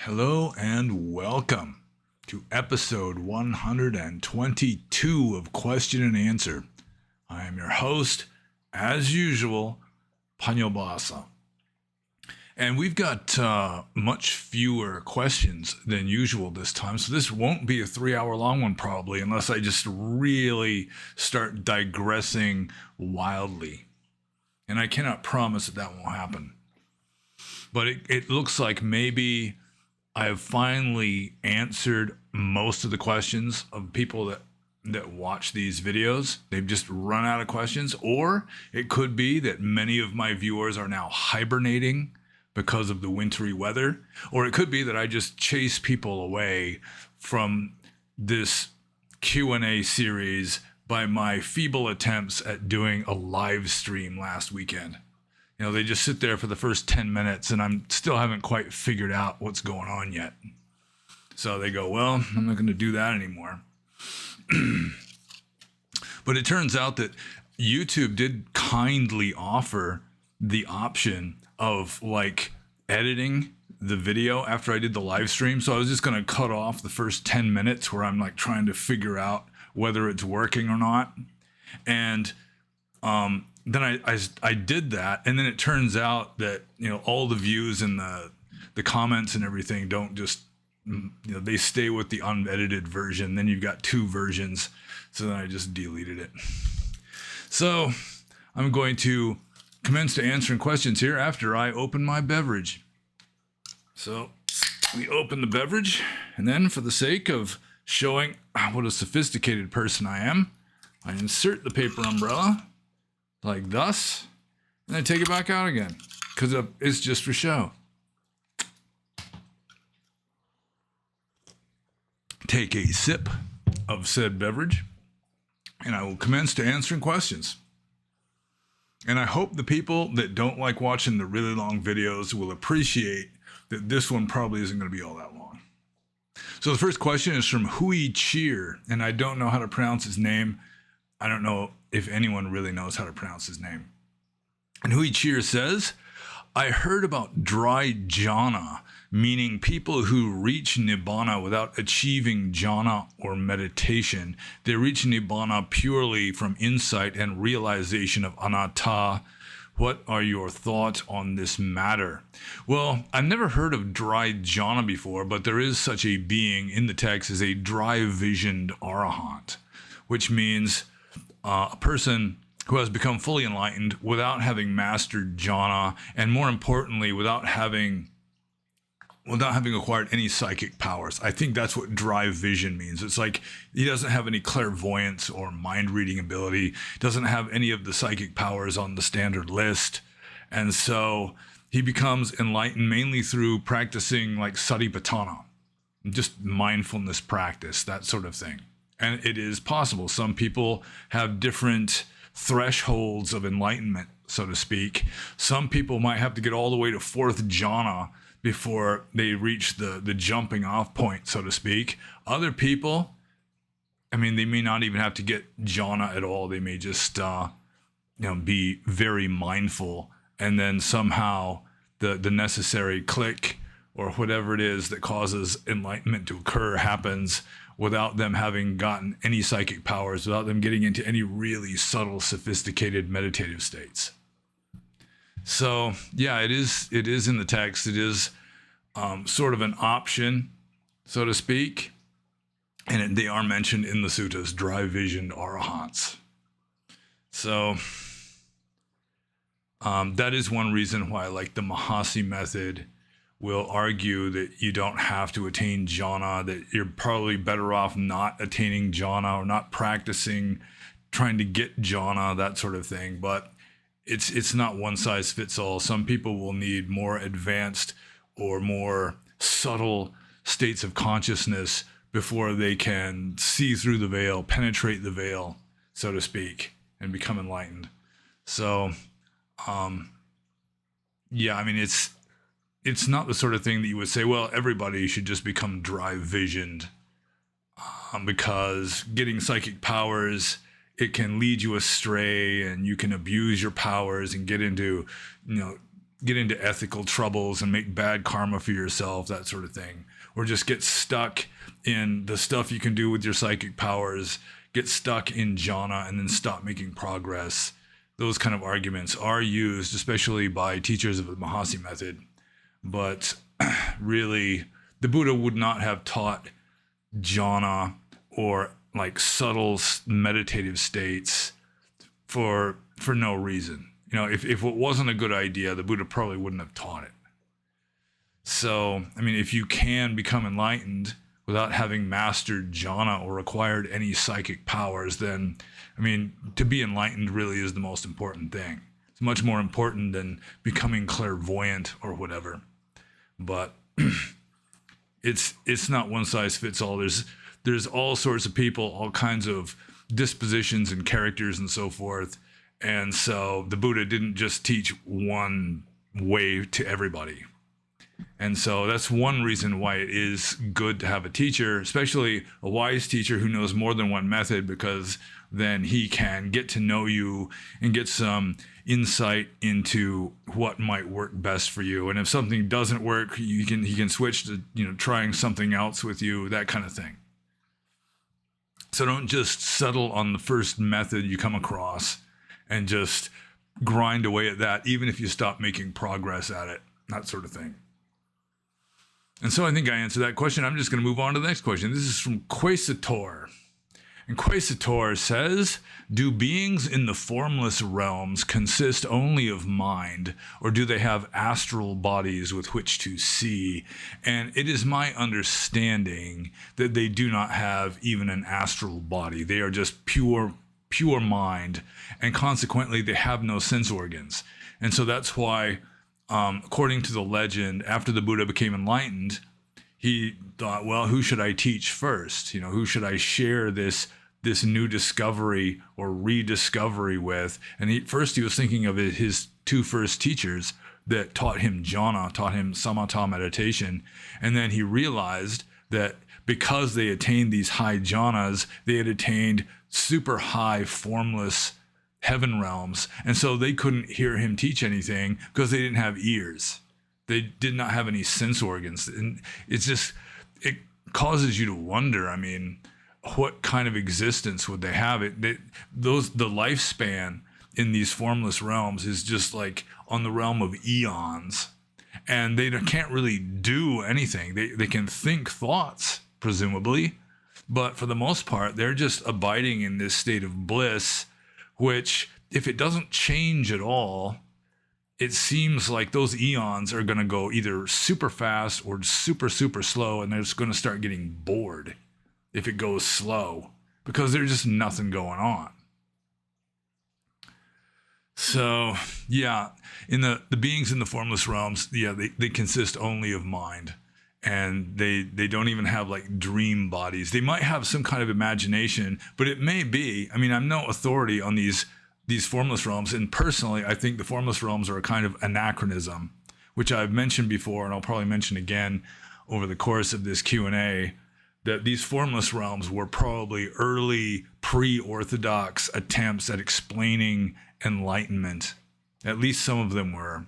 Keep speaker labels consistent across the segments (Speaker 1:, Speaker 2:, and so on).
Speaker 1: Hello and welcome to episode 122 of Question and Answer. I am your host, as usual, pannobhasa. And we've got much fewer questions than usual this time, so this won't be a 3-hour long one probably, unless I just really start digressing wildly. And I cannot promise that won't happen. But it looks like maybe I have finally answered most of the questions of people that watch these videos. They've just run out of questions. Or it could be that many of my viewers are now hibernating because of the wintry weather. Or it could be that I just chase people away from this Q&A series by my feeble attempts at doing a live stream last weekend. You know, they just sit there for the first 10 minutes and I'm still haven't quite figured out what's going on yet. So they go, well, I'm not going to do that anymore. But it turns out that YouTube did kindly offer the option of like editing the video after I did the live stream. So I was just going to cut off the first 10 minutes where I'm like trying to figure out whether it's working or not. And, then I did that, and then it turns out that, you know, all the views and the comments and everything don't just, you know, they stay with the unedited version. Then you've got two versions, so then I just deleted it. So I'm going to commence to answering questions here after I open my beverage. So we open the beverage, and then for the sake of showing what a sophisticated person I am, I insert the paper umbrella like thus, and then take it back out again, because it's just for show. Take a sip of said beverage, and I will commence to answering questions. And I hope the people that don't like watching the really long videos will appreciate that this one probably isn't going to be all that long. So the first question is from Hui Cheer, and I don't know how to pronounce his name. I don't know if anyone really knows how to pronounce his name. And Hui Cheer says, I heard about dry jhana, meaning people who reach nibbana without achieving jhana or meditation. They reach nibbana purely from insight and realization of anatta. What are your thoughts on this matter? Well, I've never heard of dry jhana before, but there is such a being in the text as a dry-visioned arahant, which means a person who has become fully enlightened without having mastered jhana, and more importantly, without having acquired any psychic powers. I think that's what dry vision means. It's like he doesn't have any clairvoyance or mind reading ability, doesn't have any of the psychic powers on the standard list. And so he becomes enlightened mainly through practicing like satipatthana, just mindfulness practice, that sort of thing. And it is possible. Some people have different thresholds of enlightenment, so to speak. Some people might have to get all the way to fourth jhana before they reach the jumping off point, so to speak. Other people, I mean, they may not even have to get jhana at all. They may just, be very mindful, and then somehow the necessary click or whatever it is that causes enlightenment to occur happens without them having gotten any psychic powers, without them getting into any really subtle, sophisticated meditative states. So, yeah, it is in the text. It is sort of an option, so to speak. And they are mentioned in the suttas, dry-visioned arahants. So, that is one reason why, like the Mahasi method, will argue that you don't have to attain jhana, that you're probably better off not attaining jhana or not practicing, trying to get jhana, that sort of thing. But it's not one size fits all. Some people will need more advanced or more subtle states of consciousness before they can see through the veil, penetrate the veil, so to speak, and become enlightened. So, yeah, I mean, it's not the sort of thing that you would say, well, everybody should just become dry-visioned, because getting psychic powers, it can lead you astray and you can abuse your powers and get into, get into ethical troubles and make bad karma for yourself, that sort of thing, or just get stuck in the stuff you can do with your psychic powers, get stuck in jhana and then stop making progress. Those kind of arguments are used, especially by teachers of the Mahasi method. But really, the Buddha would not have taught jhana or like subtle meditative states for no reason. You know, if it wasn't a good idea, the Buddha probably wouldn't have taught it. So, I mean, if you can become enlightened without having mastered jhana or acquired any psychic powers, then, I mean, to be enlightened really is the most important thing. It's much more important than becoming clairvoyant or whatever. But it's not one size fits all. There's all sorts of people, all kinds of dispositions and characters and so forth. And so the Buddha didn't just teach one way to everybody. And so that's one reason why it is good to have a teacher, especially a wise teacher who knows more than one method, because then he can get to know you and get some insight into what might work best for you. And if something doesn't work, he can switch to, you know, trying something else with you, that kind of thing. So don't just settle on the first method you come across and just grind away at that, even if you stop making progress at it, that sort of thing. And so I think I answered that question. I'm just going to move on to the next question. This is from Quasator. And Quasator says, do beings in the formless realms consist only of mind, or do they have astral bodies with which to see? And it is my understanding that they do not have even an astral body. They are just pure mind, and consequently they have no sense organs. And so that's why, according to the legend, after the Buddha became enlightened, he thought, well, who should I teach first? You know, who should I share this new discovery or rediscovery with? And first he was thinking of his two first teachers that taught him jhana, taught him samatha meditation. And then he realized that because they attained these high jhanas, they had attained super high formless heaven realms. And so they couldn't hear him teach anything because they didn't have ears. They did not have any sense organs. And it's just, it causes you to wonder, I mean, what kind of existence would they have? The lifespan in these formless realms is just like on the realm of eons. And they can't really do anything. They can think thoughts, presumably. But for the most part, they're just abiding in this state of bliss, which, if it doesn't change at all, it seems like those eons are going to go either super fast or super, super slow, and they're just going to start getting bored if it goes slow, because there's just nothing going on. So, yeah, in the beings in the formless realms, yeah, they consist only of mind. And they don't even have like dream bodies. They might have some kind of imagination, but it may be, I mean, I'm no authority on these formless realms. And personally, I think the formless realms are a kind of anachronism, which I've mentioned before, and I'll probably mention again over the course of this Q&A, that these formless realms were probably early pre-orthodox attempts at explaining enlightenment. At least some of them were.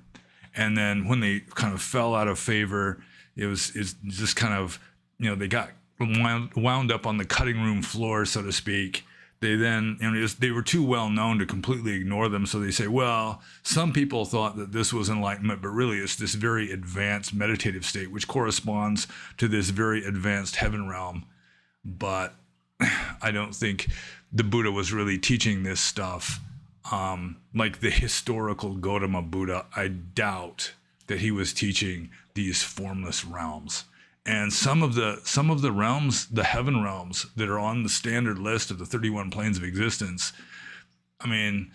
Speaker 1: And then when they kind of fell out of favor, it's just kind of, you know, they got wound up on the cutting room floor, so to speak. They then, you know, they were too well known to completely ignore them. So they say, well, some people thought that this was enlightenment, but really it's this very advanced meditative state, which corresponds to this very advanced heaven realm. But I don't think the Buddha was really teaching this stuff. Like the historical Gautama Buddha, I doubt that he was teaching these formless realms. And some of the realms, the heaven realms that are on the standard list of the 31 planes of existence, I mean,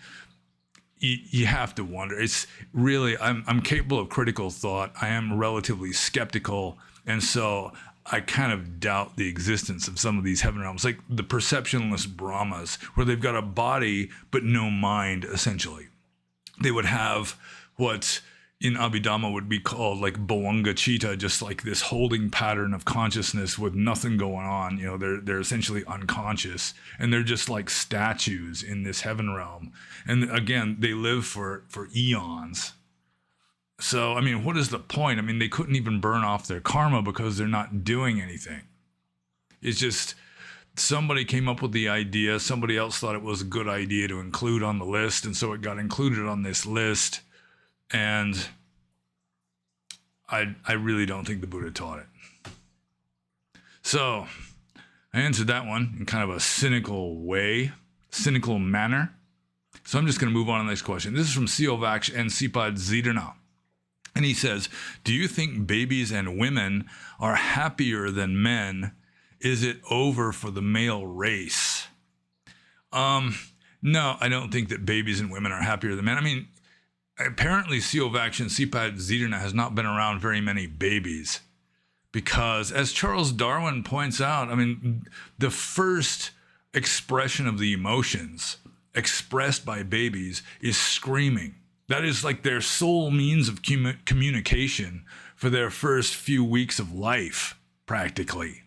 Speaker 1: you have to wonder. It's really, I'm capable of critical thought. I am relatively skeptical. And so I kind of doubt the existence of some of these heaven realms, like the perceptionless Brahmas, where they've got a body but no mind, essentially. They would have what in Abhidhamma would be called like Bhavanga Chitta, just like this holding pattern of consciousness with nothing going on. You know, they're essentially unconscious, and they're just like statues in this heaven realm. And again, they live for eons. So, I mean, what is the point? I mean, they couldn't even burn off their karma because they're not doing anything. It's just somebody came up with the idea. Somebody else thought it was a good idea to include on the list. And so it got included on this list. And I really don't think the Buddha taught it. So I answered that one in kind of a cynical manner. So I'm just going to move on to the next question. This is from Siovaksh and Sipad Zidana. And he says, do you think babies and women are happier than men? Is it over for the male race? No, I don't think that babies and women are happier than men. I mean, apparently Siovaksh and Sipad Zidana has not been around very many babies. Because as Charles Darwin points out, I mean, the first expression of the emotions expressed by babies is screaming. That is like their sole means of communication for their first few weeks of life, practically.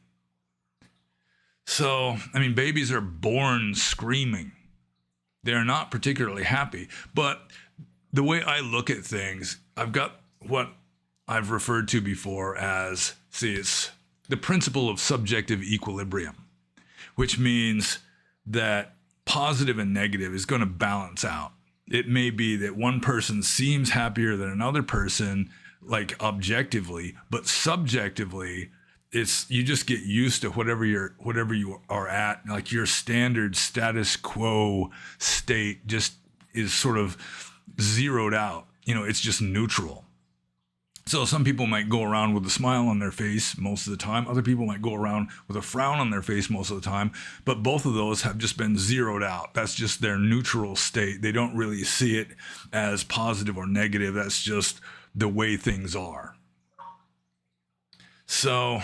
Speaker 1: So, I mean, babies are born screaming. They're not particularly happy. But the way I look at things, I've got what I've referred to before as, it's the principle of subjective equilibrium, which means that positive and negative is going to balance out. It may be that one person seems happier than another person, like objectively, but subjectively, it's you just get used to whatever you are at. Like your standard status quo state just is sort of zeroed out. You know, it's just neutral. So some people might go around with a smile on their face most of the time. Other people might go around with a frown on their face most of the time. But both of those have just been zeroed out. That's just their neutral state. They don't really see it as positive or negative. That's just the way things are. So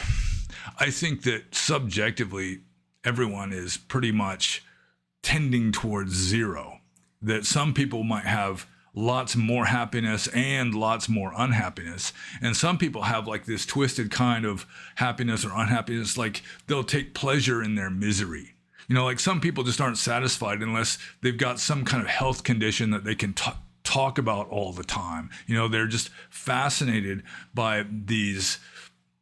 Speaker 1: I think that subjectively, everyone is pretty much tending towards zero. That some people might have lots more happiness and lots more unhappiness. And some people have like this twisted kind of happiness or unhappiness, like they'll take pleasure in their misery. You know, like some people just aren't satisfied unless they've got some kind of health condition that they can talk about all the time. You know, they're just fascinated by these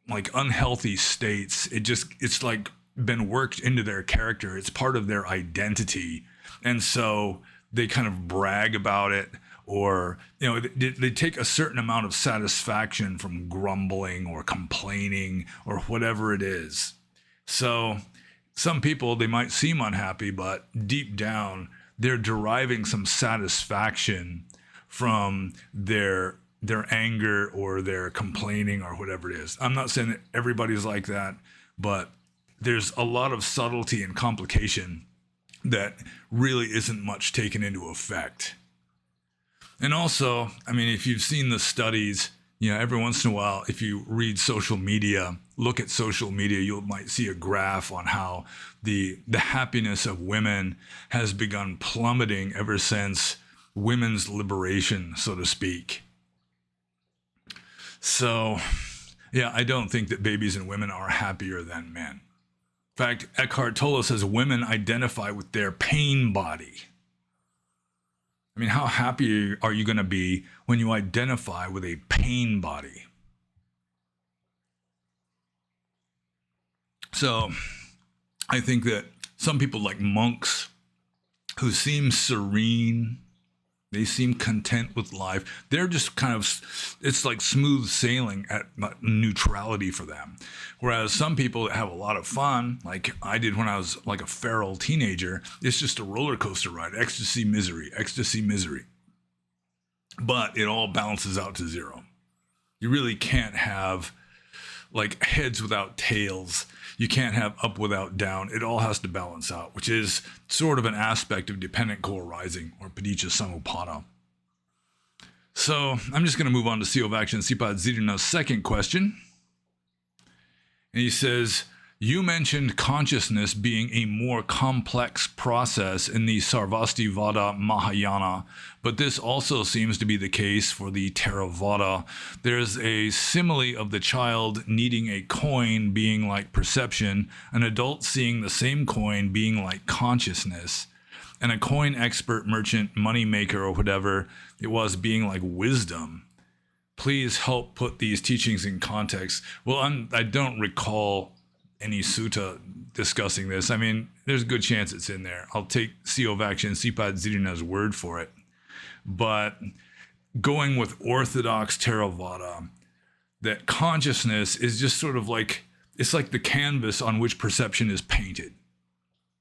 Speaker 1: like unhealthy states. It's like been worked into their character. It's part of their identity. And so they kind of brag about it. Or, you know, they take a certain amount of satisfaction from grumbling or complaining or whatever it is. So some people, they might seem unhappy, but deep down, they're deriving some satisfaction from their anger or their complaining or whatever it is. I'm not saying that everybody's like that, but there's a lot of subtlety and complication that really isn't much taken into effect. And also, I mean, if you've seen the studies, you know, every once in a while, if you read social media, look at social media, you might see a graph on how the happiness of women has begun plummeting ever since women's liberation, so to speak. So, yeah, I don't think that babies and women are happier than men. In fact, Eckhart Tolle says women identify with their pain body. I mean, how happy are you going to be when you identify with a pain body? So I think that some people like monks who seem serene, they seem content with life. They're just kind of, it's like smooth sailing at neutrality for them. Whereas some people that have a lot of fun, like I did when I was like a feral teenager, it's just a roller coaster ride, ecstasy, misery, ecstasy, misery. But it all balances out to zero. You really can't have like heads without tails. You can't have up without down. It all has to balance out, which is sort of an aspect of dependent co-arising or panicca samuppada. So I'm just going to move on to Siovaksh and Sipad Zidana's second question. And he says, you mentioned consciousness being a more complex process in the Sarvastivada Mahayana, but this also seems to be the case for the Theravada. There's a simile of the child needing a coin being like perception, an adult seeing the same coin being like consciousness, and a coin expert, merchant, money maker, or whatever it was being like wisdom. please help put these teachings in context. Well, I don't recall any sutta discussing this. I mean, there's a good chance it's in there. I'll take Siovakshi and Sipad Zirina's word for it. But going with orthodox Theravada, that consciousness is just sort of like, it's like the canvas on which perception is painted.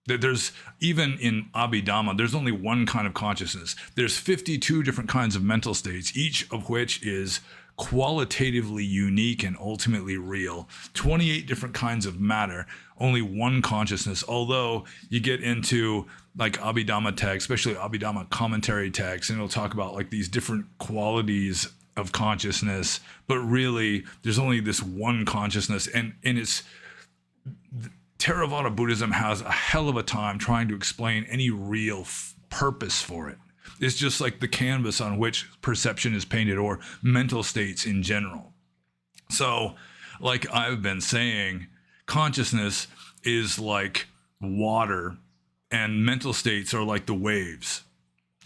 Speaker 1: That there's, even in Abhidhamma, there's only one kind of consciousness. There's 52 different kinds of mental states, each of which is qualitatively unique and ultimately real. 28 different kinds of matter, only one consciousness. Although you get into like Abhidhamma text, especially Abhidhamma commentary text, and it'll talk about like these different qualities of consciousness, but really there's only this one consciousness, and it's Theravada Buddhism has a hell of a time trying to explain any real purpose for it. It's just like the canvas on which perception is painted, or mental states in general. So, like I've been saying, consciousness is like water, and mental states are like the waves,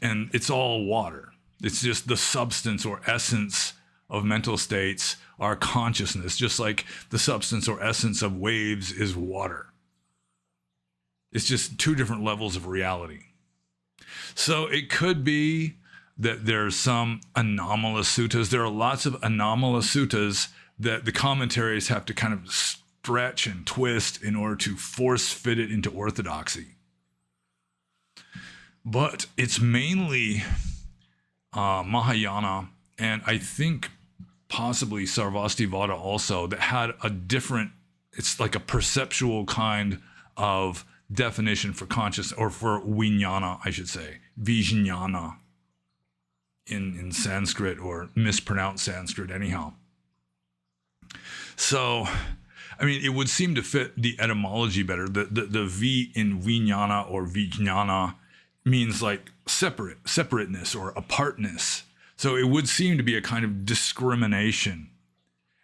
Speaker 1: and it's all water. It's just the substance or essence of mental states are consciousness, just like the substance or essence of waves is water. It's just two different levels of reality. So it could be that there's some anomalous suttas. There are lots of anomalous suttas that the commentaries have to kind of stretch and twist in order to force fit it into orthodoxy. But it's mainly Mahayana, and I think possibly Sarvastivada also, that had a different, it's like a perceptual kind of definition for consciousness, or for vijnana, I should say, vijnana in Sanskrit, or mispronounced Sanskrit anyhow. So, I mean, it would seem to fit the etymology better. The V in vijnana or vijnana means like separateness or apartness. So it would seem to be a kind of discrimination.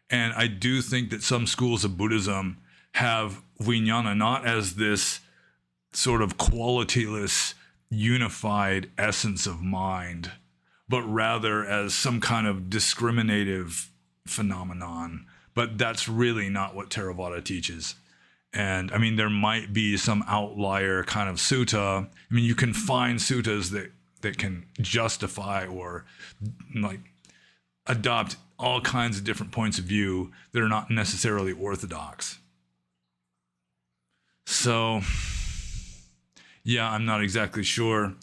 Speaker 1: And I do think that some schools of Buddhism have vijnana not as this sort of qualityless, unified essence of mind, but rather as some kind of discriminative phenomenon. But that's really not what Theravada teaches. And I mean, there might be some outlier kind of sutta. I mean, you can find suttas that can justify or like adopt all kinds of different points of view that are not necessarily orthodox. So, yeah, I'm not exactly sure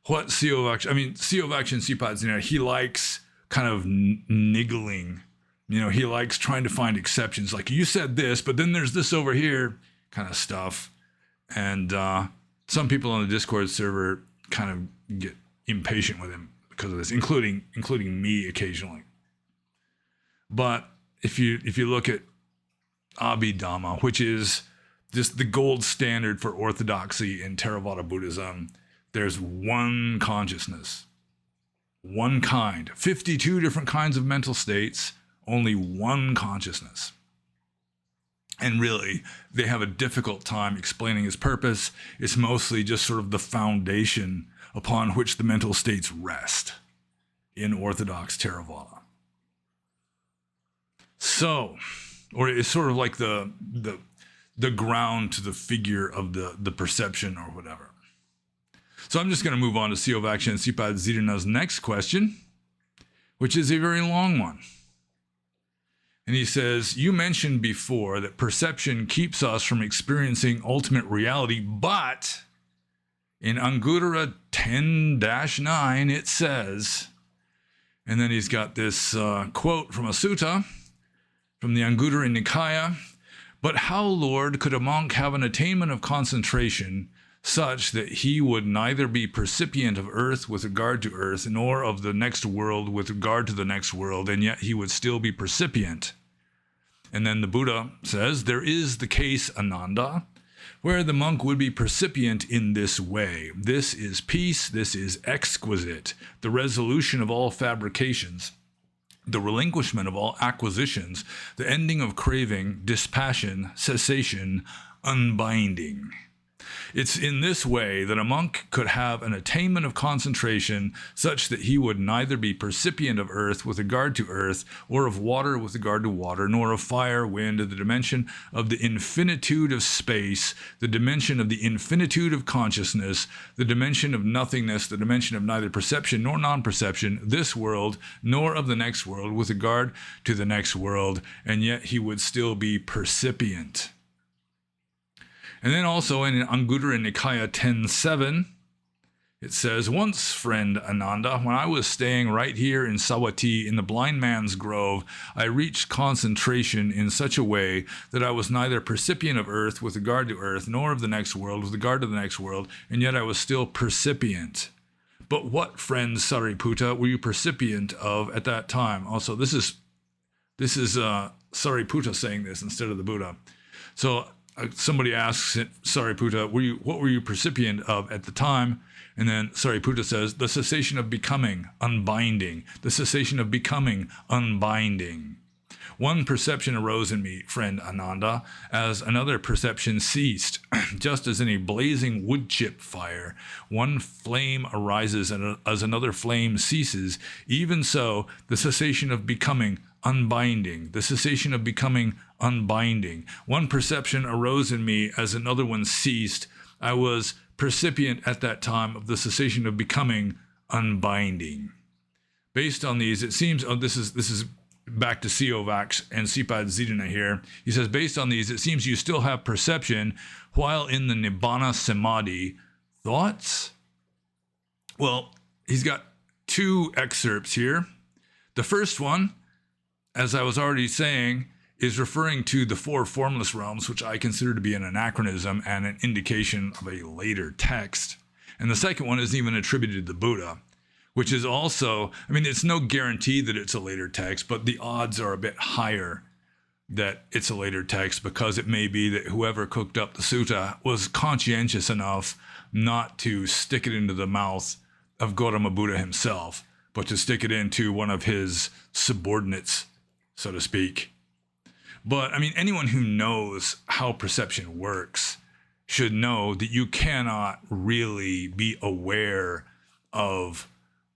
Speaker 1: what Siovakshi, I mean, Siovakshi and Sipadzina, he likes kind of niggling. You know, he likes trying to find exceptions. Like, you said this, but then there's this over here kind of stuff. And some people on the Discord server kind of get impatient with him because of this, including me occasionally. But if you look at Abhidhamma, which is just the gold standard for orthodoxy in Theravada Buddhism, there's one consciousness, one kind, 52 different kinds of mental states, only one consciousness. And really, they have a difficult time explaining its purpose. It's mostly just sort of the foundation upon which the mental states rest in Orthodox Theravada. So, or it's sort of like the ground to the figure of the perception or whatever. So I'm just going to move on to Siovakshi and Sipad Zirina's next question, which is a very long one. And he says, you mentioned before that perception keeps us from experiencing ultimate reality, but in Anguttara 10-9 it says, and then he's got this quote from a sutta from the Anguttara Nikaya, but how, Lord, could a monk have an attainment of concentration such that he would neither be percipient of earth with regard to earth, nor of the next world with regard to the next world, and yet he would still be percipient? And then the Buddha says, there is the case, Ananda, where the monk would be percipient in this way. This is peace, this is exquisite, the resolution of all fabrications, the relinquishment of all acquisitions, the ending of craving, dispassion, cessation, unbinding. It's in this way that a monk could have an attainment of concentration such that he would neither be percipient of earth with regard to earth, or of water with regard to water, nor of fire, wind, the dimension of the infinitude of space, the dimension of the infinitude of consciousness, the dimension of nothingness, the dimension of neither perception nor non-perception, this world, nor of the next world with regard to the next world, and yet he would still be percipient. And then also in Anguttara Nikaya 10.7, it says, once, friend Ananda, when I was staying right here in Sawati in the blind man's grove, I reached concentration in such a way that I was neither percipient of earth with regard to earth, nor of the next world with regard to the next world, and yet I was still percipient. But what, friend Sariputta, were you percipient of at that time? Also, this is Sariputta saying this instead of the Buddha. So somebody asks Sariputta, what were you percipient of at the time? And then Sariputta says, the cessation of becoming, unbinding. The cessation of becoming, unbinding. One perception arose in me, friend Ananda, as another perception ceased. Just as in a blazing wood chip fire, one flame arises as another flame ceases, even so the cessation of becoming, unbinding. The cessation of becoming, unbinding. One perception arose in me as another one ceased. I was percipient at that time of the cessation of becoming, unbinding. Based on these, it seems, this is back to Siovax and Sipad Zidana here. He says, based on these, it seems you still have perception while in the Nibbana Samadhi. Thoughts? Well, he's got two excerpts here. The first one, as I was already saying, is referring to the four formless realms, which I consider to be an anachronism and an indication of a later text. And the second one isn't even attributed to the Buddha, which is also, it's no guarantee that it's a later text, but the odds are a bit higher that it's a later text, because it may be that whoever cooked up the sutta was conscientious enough not to stick it into the mouth of Gautama Buddha himself, but to stick it into one of his subordinates, so to speak. But anyone who knows how perception works should know that you cannot really be aware of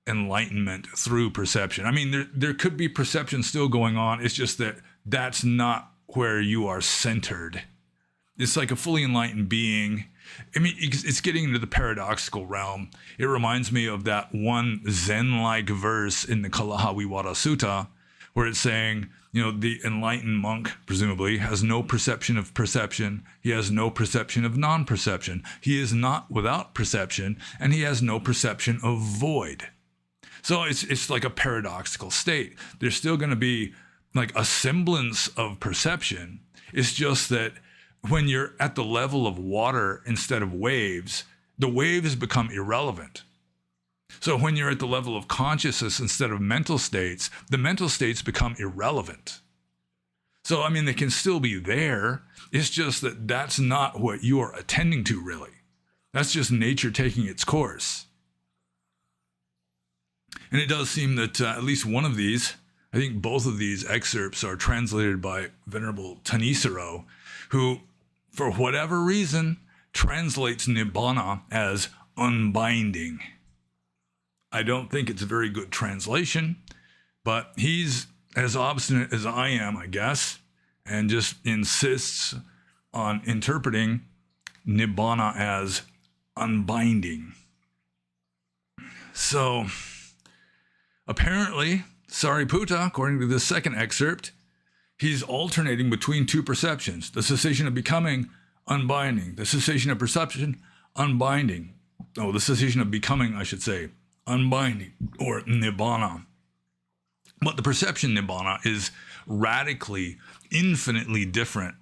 Speaker 1: enlightenment through perception. There could be perception still going on. It's just that that's not where you are centered. It's like a fully enlightened being. It's getting into the paradoxical realm. It reminds me of that one Zen-like verse in the Kalahavivada Sutta, where it's saying, the enlightened monk, presumably, has no perception of perception. He has no perception of non-perception. He is not without perception, and he has no perception of void. So it's like a paradoxical state. There's still going to be like a semblance of perception. It's just that when you're at the level of water instead of waves, the waves become irrelevant. So when you're at the level of consciousness instead of mental states, the mental states become irrelevant. So, they can still be there. It's just that that's not what you're attending to, really. That's just nature taking its course. And it does seem that at least one of these, I think both of these excerpts are translated by Venerable Tanisaro, who, for whatever reason, translates Nibbana as unbinding. I don't think it's a very good translation, but he's as obstinate as I am, I guess, and just insists on interpreting Nibbana as unbinding. So, apparently, Sariputta, according to this second excerpt, he's alternating between two perceptions: the cessation of becoming, unbinding; the cessation of perception, unbinding. Oh, the cessation of becoming, I should say, unbinding, or Nibbana. But the perception Nibbana is radically, infinitely different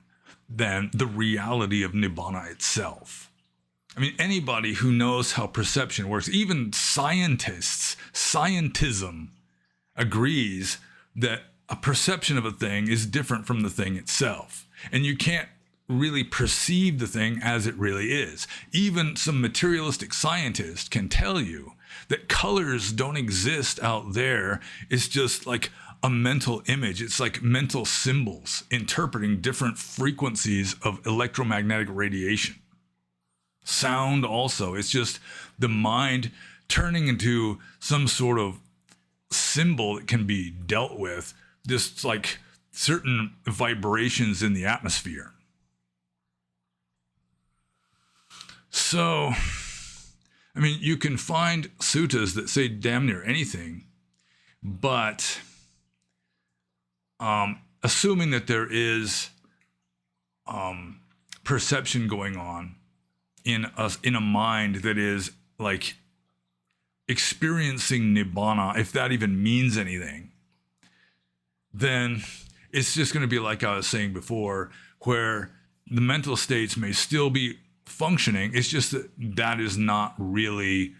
Speaker 1: than the reality of Nibbana itself. Anybody who knows how perception works, even scientists, scientism agrees that a perception of a thing is different from the thing itself. And you can't really perceive the thing as it really is. Even some materialistic scientist can tell you that colors don't exist out there. It's just like a mental image. It's like mental symbols interpreting different frequencies of electromagnetic radiation. Sound also. It's just the mind turning into some sort of symbol that can be dealt with, just like certain vibrations in the atmosphere. So, I mean, you can find suttas that say damn near anything, but assuming that there is perception going on in a mind that is like experiencing nibbana, if that even means anything, then it's just going to be like I was saying before, where the mental states may still be functioning. It's just that is not really,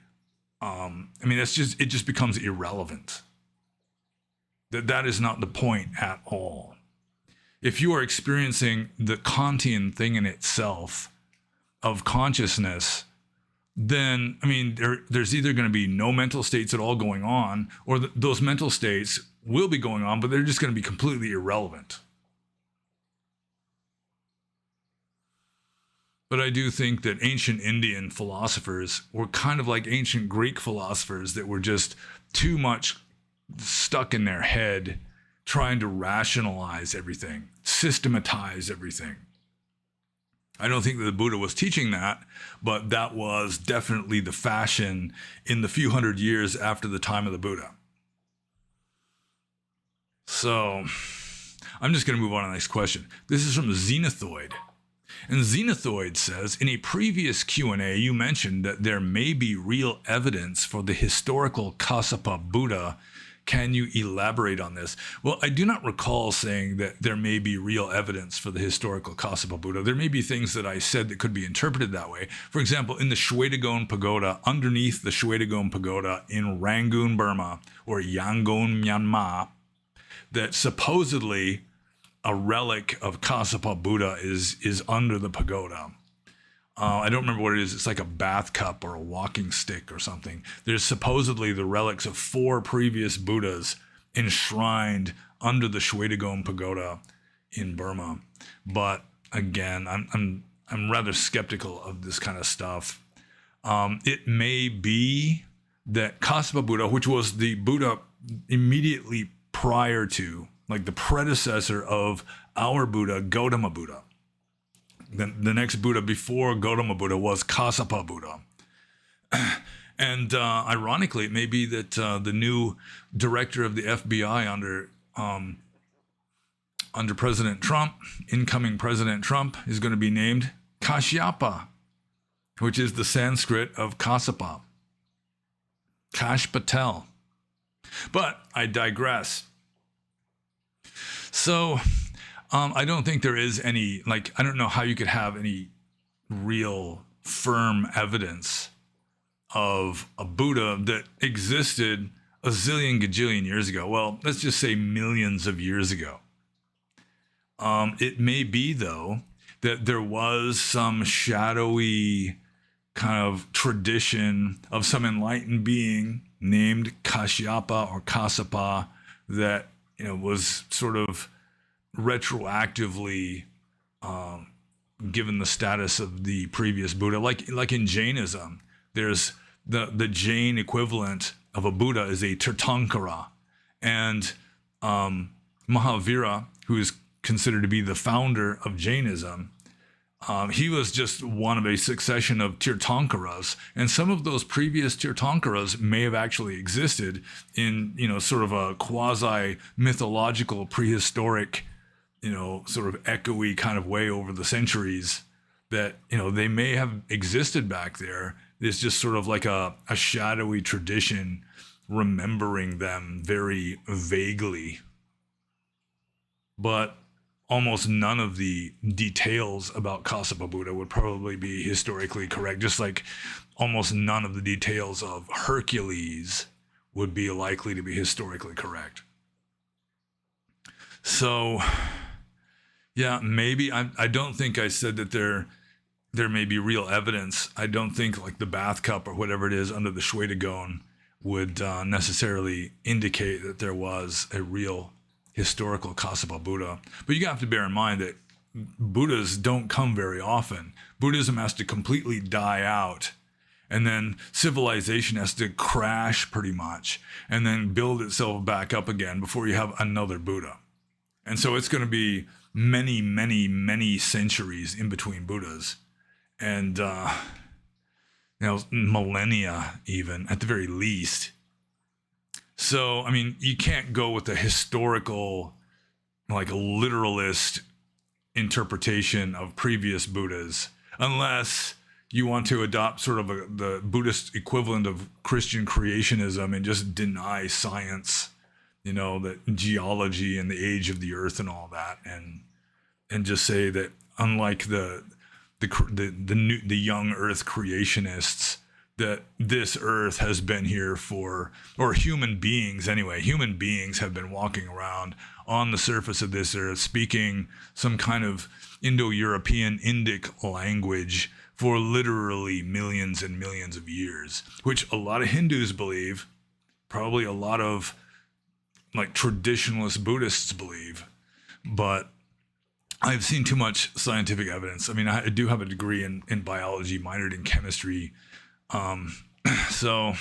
Speaker 1: it just becomes irrelevant. That is not the point at all. If you are experiencing the Kantian thing in itself of consciousness, then, there's either going to be no mental states at all going on, or those mental states will be going on, but they're just going to be completely irrelevant. But I do think that ancient Indian philosophers were kind of like ancient Greek philosophers that were just too much stuck in their head trying to rationalize everything, systematize everything. I don't think that the Buddha was teaching that, but that was definitely the fashion in the few hundred years after the time of the Buddha. So I'm just going to move on to the next question. This is from Xenothoid. And Xenothoid says, in a previous Q&A, you mentioned that there may be real evidence for the historical Kassapa Buddha. Can you elaborate on this? Well, I do not recall saying that there may be real evidence for the historical Kassapa Buddha. There may be things that I said that could be interpreted that way. For example, in the Shwedagon Pagoda, underneath the Shwedagon Pagoda in Rangoon, Burma, or Yangon, Myanmar, that supposedly a relic of Kassapa Buddha is under the pagoda. I don't remember what it is. It's like a bath cup or a walking stick or something. There's supposedly the relics of 4 previous Buddhas enshrined under the Shwedagon Pagoda in Burma. But again, I'm rather skeptical of this kind of stuff. It may be that Kassapa Buddha, which was the Buddha immediately prior to, like the predecessor of our Buddha, Gautama Buddha. The next Buddha before Gautama Buddha was Kassapa Buddha. And ironically, it may be that the new director of the FBI under President Trump, incoming President Trump, is going to be named Kashyapa, which is the Sanskrit of Kassapa. Kash Patel. But I digress. So I don't think there is any, I don't know how you could have any real firm evidence of a Buddha that existed a zillion gajillion years ago. Well, let's just say millions of years ago. It may be, though, that there was some shadowy kind of tradition of some enlightened being named Kashyapa or Kassapa that was sort of retroactively given the status of the previous Buddha. Like in Jainism, there's the Jain equivalent of a Buddha is a Tirthankara. And Mahavira, who is considered to be the founder of Jainism, he was just one of a succession of Tirthankaras, and some of those previous Tirthankaras may have actually existed in, sort of a quasi-mythological, prehistoric, sort of echoey kind of way over the centuries that, they may have existed back there. It's just sort of like a shadowy tradition remembering them very vaguely. But almost none of the details about Kassapa Buddha would probably be historically correct, just like almost none of the details of Hercules would be likely to be historically correct. So, yeah, maybe I don't think I said that there may be real evidence. I don't think like the bath cup or whatever it is under the Shwedagon would necessarily indicate that there was a real historical Kassapa Buddha. But you have to bear in mind that Buddhas don't come very often. Buddhism has to completely die out, and then civilization has to crash pretty much, and then build itself back up again before you have another Buddha. And so it's going to be many, many, many centuries in between Buddhas, and millennia even at the very least. So, I mean, you can't go with a historical, like a literalist interpretation of previous Buddhas unless you want to adopt sort of the Buddhist equivalent of Christian creationism and just deny science, the geology and the age of the earth and all that, and just say that unlike the young earth creationists, that this earth has been here or human beings have been walking around on the surface of this earth speaking some kind of Indo-European Indic language for literally millions and millions of years, which a lot of Hindus believe, probably a lot of like traditionalist Buddhists believe, but I've seen too much scientific evidence. I mean, I do have a degree in biology, minored in chemistry. So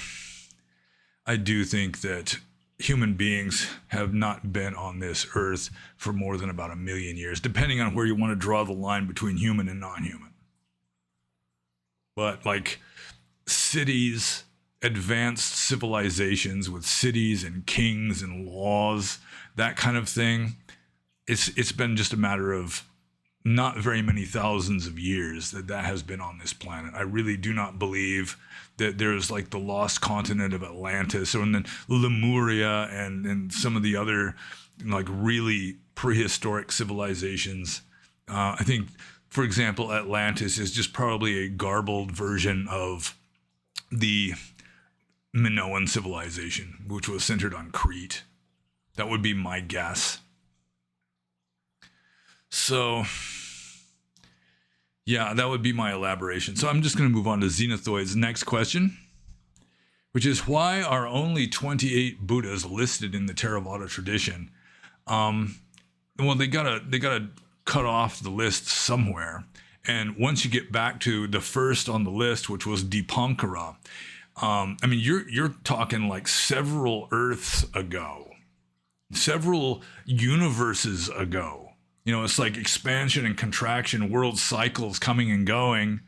Speaker 1: I do think that human beings have not been on this earth for more than about 1 million years, depending on where you want to draw the line between human and non-human. But like cities, advanced civilizations with cities and kings and laws, that kind of thing, it's been just a matter of not very many thousands of years that has been on this planet. I really do not believe that there's like the lost continent of Atlantis or then Lemuria and some of the other like really prehistoric civilizations. I think, for example, Atlantis is just probably a garbled version of the Minoan civilization, which was centered on Crete. That would be my guess. So, yeah, that would be my elaboration. So I'm just going to move on to Xenothoid's next question, which is, why are only 28 Buddhas listed in the Theravada tradition? Well, they gotta cut off the list somewhere. And once you get back to the first on the list, which was Dipankara, I mean, you're talking like several Earths ago, several universes ago. It's like expansion and contraction, world cycles coming and going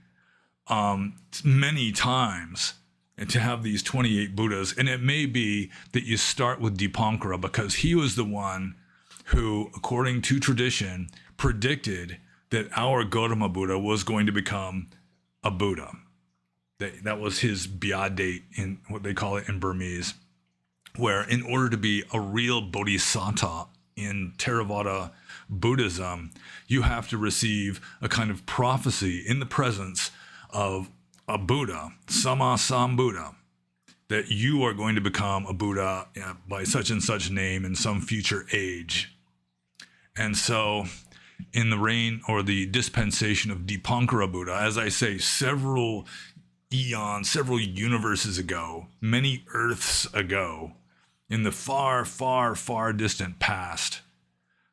Speaker 1: many times, and to have these 28 Buddhas. And it may be that you start with Dipankara because he was the one who, according to tradition, predicted that our Gautama Buddha was going to become a Buddha. That was his Bia date in what they call it in Burmese, where in order to be a real bodhisattva in Theravada Buddhism, you have to receive a kind of prophecy in the presence of a Buddha, Sama Sambuddha, that you are going to become a Buddha by such and such name in some future age. And so in the reign or the dispensation of Dipankara Buddha, as I say, several eons, several universes ago, many Earths ago, in the far, far, far distant past,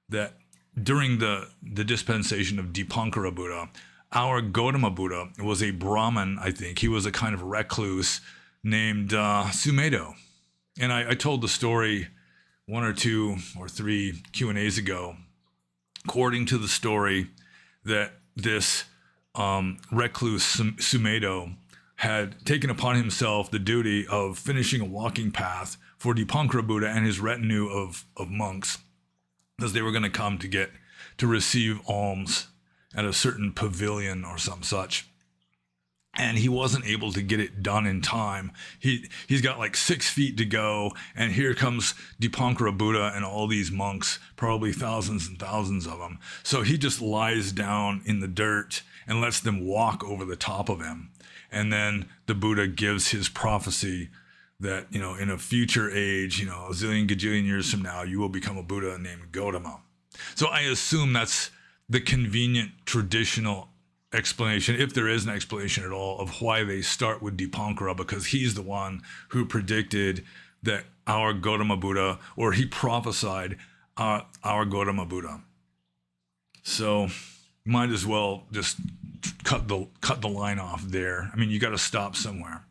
Speaker 1: that during the dispensation of Dipankara Buddha, our Gautama Buddha was a Brahmin, I think. He was a kind of recluse named Sumedho. And I told the story 1 or 2 or 3 Q&As ago, according to the story, that this recluse Sumedho had taken upon himself the duty of finishing a walking path for Dipankara Buddha and his retinue of monks, because they were going to come to receive alms at a certain pavilion or some such. And he wasn't able to get it done in time. He's got like 6 feet to go, and here comes Dipankara Buddha and all these monks, probably thousands and thousands of them. So he just lies down in the dirt and lets them walk over the top of him. And then the Buddha gives his prophecy that, in a future age, a zillion gajillion years from now, you will become a Buddha named Gautama. So I assume that's the convenient traditional explanation, if there is an explanation at all, of why they start with Dipankara, because he's the one who predicted that our Gautama Buddha, or he prophesied our Gautama Buddha. So might as well just cut the line off there. I mean, you got to stop somewhere.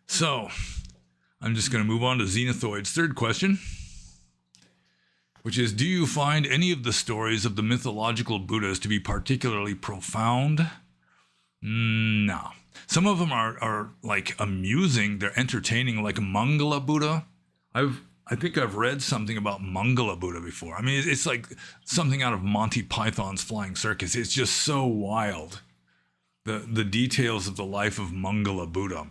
Speaker 1: So I'm just going to move on to Xenothoid's third question, which is, do you find any of the stories of the mythological Buddhas to be particularly profound? No. Some of them are like amusing. They're entertaining, like Mangala Buddha. I think I've read something about Mangala Buddha before. I mean, it's like something out of Monty Python's Flying Circus. It's just so wild. The details of the life of Mangala Buddha.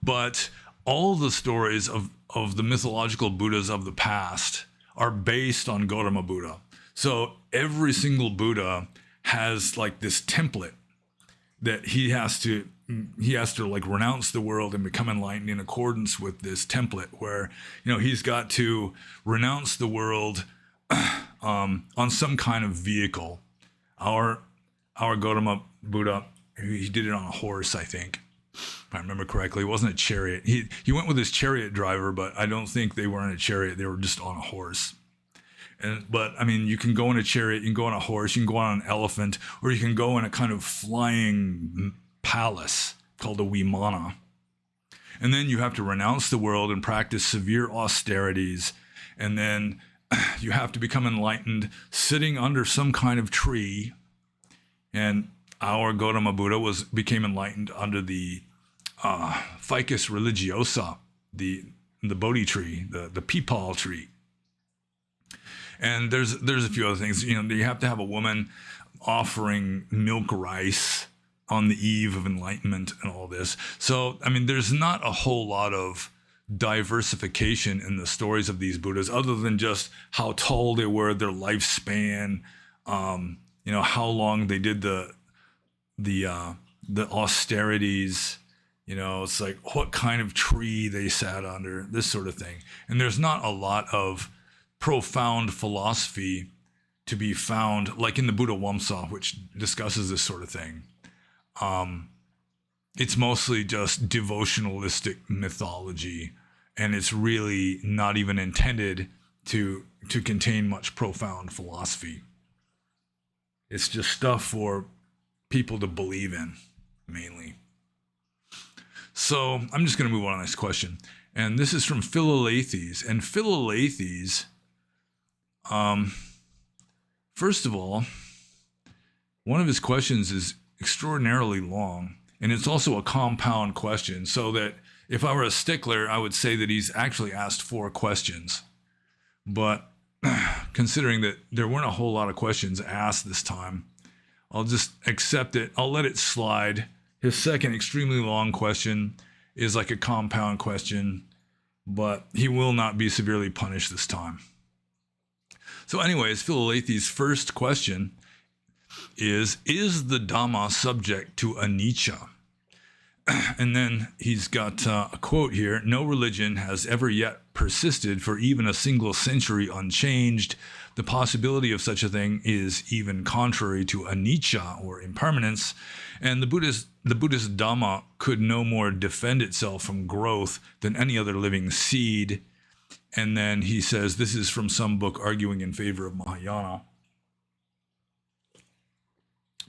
Speaker 1: But all the stories of the mythological Buddhas of the past are based on Gautama Buddha. So every single Buddha has like this template that he has to like renounce the world and become enlightened in accordance with this template, where, you know, he's got to renounce the world on some kind of vehicle. Our Gautama Buddha, he did it on a horse, I think, if I remember correctly. It wasn't a chariot. He went with his chariot driver, but I don't think they were in a chariot. They were just on a horse. But I mean, you can go in a chariot, you can go on a horse, you can go on an elephant, or you can go in a kind of flying palace called a Vimana. And then you have to renounce the world and practice severe austerities. And then you have to become enlightened sitting under some kind of tree. And our Gautama Buddha became enlightened under the Ficus religiosa, the Bodhi tree, the peepal tree. And there's a few other things. You know, you have to have a woman offering milk rice on the eve of enlightenment and all this. So, I mean, there's not a whole lot of diversification in the stories of these Buddhas, other than just how tall they were, their lifespan, you know, how long they did the austerities. You know, it's like what kind of tree they sat under, this sort of thing. And there's not a lot of profound philosophy to be found, like in the Buddha Wamsa, which discusses this sort of thing. It's mostly just devotionalistic mythology, and it's really not even intended to contain much profound philosophy. It's just stuff for people to believe in, mainly. So I'm just going to move on to the next question. And this is from Philalethes. And Philalethes, first of all, one of his questions is extraordinarily long, and it's also a compound question, so that if I were a stickler, I would say that he's actually asked 4 questions. But considering that there weren't a whole lot of questions asked this time, I'll just accept it. I'll let it slide. His second extremely long question is like a compound question, but he will not be severely punished this time. So anyways, Philalethes' first question is the Dhamma subject to anicca? And then he's got a quote here: no religion has ever yet persisted for even a single century unchanged. The possibility of such a thing is even contrary to anicca, or impermanence, and the Buddhist Dhamma could no more defend itself from growth than any other living seed. And then he says, this is from some book arguing in favor of Mahayana.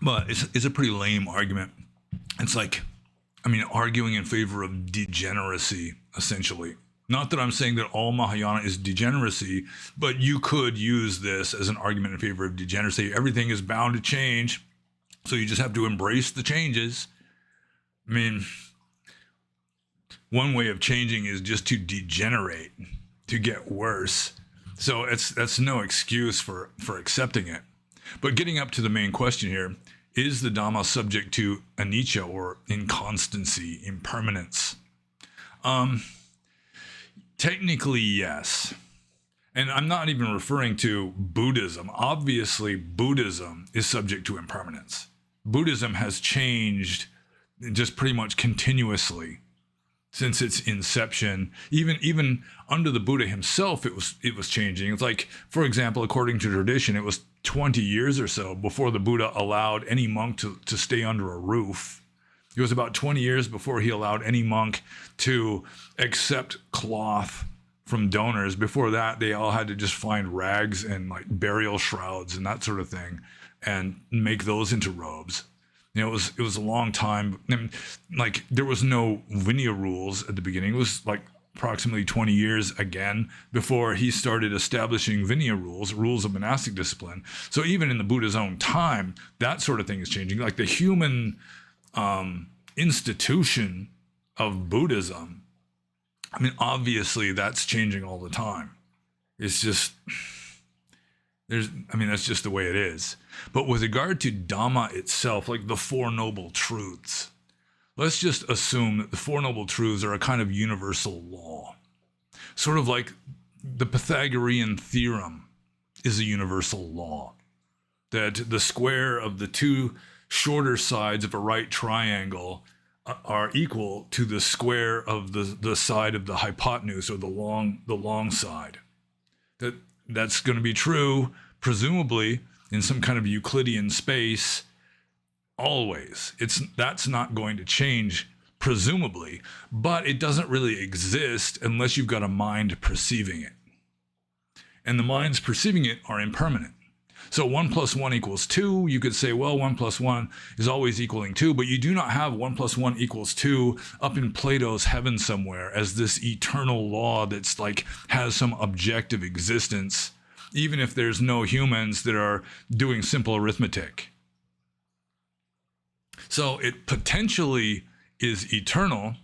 Speaker 1: But it's a pretty lame argument. It's like, I mean, arguing in favor of degeneracy, essentially. Not that I'm saying that all Mahayana is degeneracy, but you could use this as an argument in favor of degeneracy. Everything is bound to change, so you just have to embrace the changes. I mean, one way of changing is just to degenerate, to get worse. So that's no excuse for accepting it. But getting up to the main question here, is the Dhamma subject to anicca, or inconstancy, impermanence? Technically, yes. And I'm not even referring to Buddhism. Obviously, Buddhism is subject to impermanence. Buddhism has changed just pretty much continuously since its inception. Even under the Buddha himself, it was changing. It's like, for example, according to tradition, it was 20 years or so before the Buddha allowed any monk to stay under a roof. It was about 20 years before he allowed any monk to accept cloth from donors. Before that, they all had to just find rags and like burial shrouds and that sort of thing and make those into robes. It was a long time. And like there was no Vinaya rules at the beginning. It was like approximately 20 years again before he started establishing Vinaya rules of monastic discipline. So even in the Buddha's own time, that sort of thing is changing. Like the human institution of Buddhism, I mean, obviously that's changing all the time. It's just, that's just the way it is. But with regard to Dhamma itself, like the Four Noble Truths, let's just assume that the Four Noble Truths are a kind of universal law. Sort of like the Pythagorean theorem is a universal law. That the square of the two shorter sides of a right triangle are equal to the square of the side of the hypotenuse, or the long side. That's going to be true, presumably, in some kind of Euclidean space, always. That's not going to change, presumably, but it doesn't really exist unless you've got a mind perceiving it. And the minds perceiving it are impermanent. So 1 + 1 = 2. You could say, well, 1 + 1 is always equaling 2, but you do not have 1 + 1 = 2 up in Plato's heaven somewhere as this eternal law that's like has some objective existence, even if there's no humans that are doing simple arithmetic. So it potentially is eternal.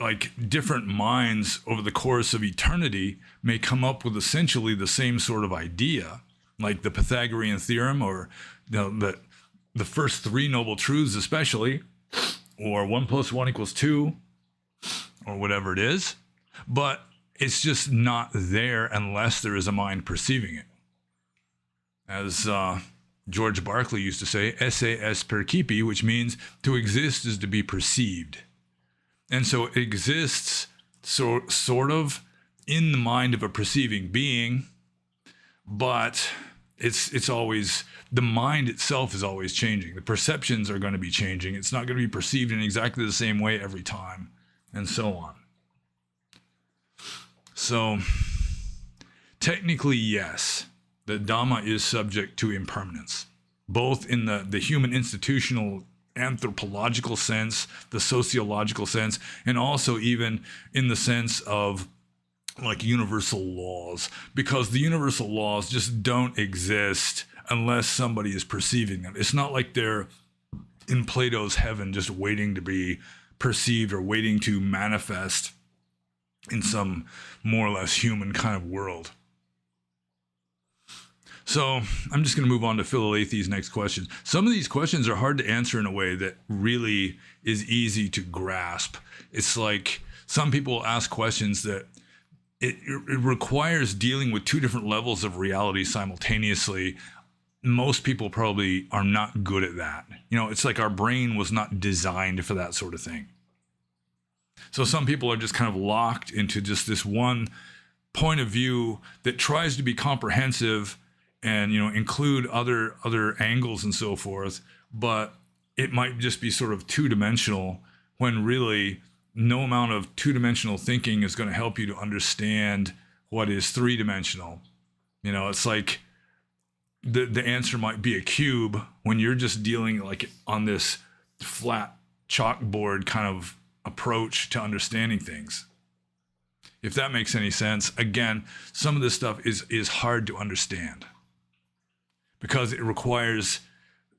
Speaker 1: Like different minds over the course of eternity may come up with essentially the same sort of idea, like the Pythagorean theorem, or the first three noble truths especially, or 1 + 1 = 2, or whatever it is. But it's just not there unless there is a mind perceiving it. As George Berkeley used to say, esse est percipi, which means to exist is to be perceived. And so it exists sort of in the mind of a perceiving being, but it's always, the mind itself is always changing. The perceptions are going to be changing. It's not going to be perceived in exactly the same way every time, and so on. So technically, yes, the Dhamma is subject to impermanence, both in the human institutional anthropological sense, the sociological sense, and also even in the sense of like universal laws, because the universal laws just don't exist unless somebody is perceiving them. It's not like they're in Plato's heaven just waiting to be perceived or waiting to manifest in some more or less human kind of world. So I'm just going to move on to Philalethes' next question. Some of these questions are hard to answer in a way that really is easy to grasp. It's like some people ask questions that it requires dealing with two different levels of reality simultaneously. Most people probably are not good at that. It's like our brain was not designed for that sort of thing. So some people are just kind of locked into just this one point of view that tries to be comprehensive and include other angles and so forth, but it might just be sort of two-dimensional, when really no amount of two-dimensional thinking is going to help you to understand what is three-dimensional. It's like the answer might be a cube when you're just dealing like on this flat chalkboard kind of approach to understanding things. If that makes any sense. Again, some of this stuff is hard to understand because it requires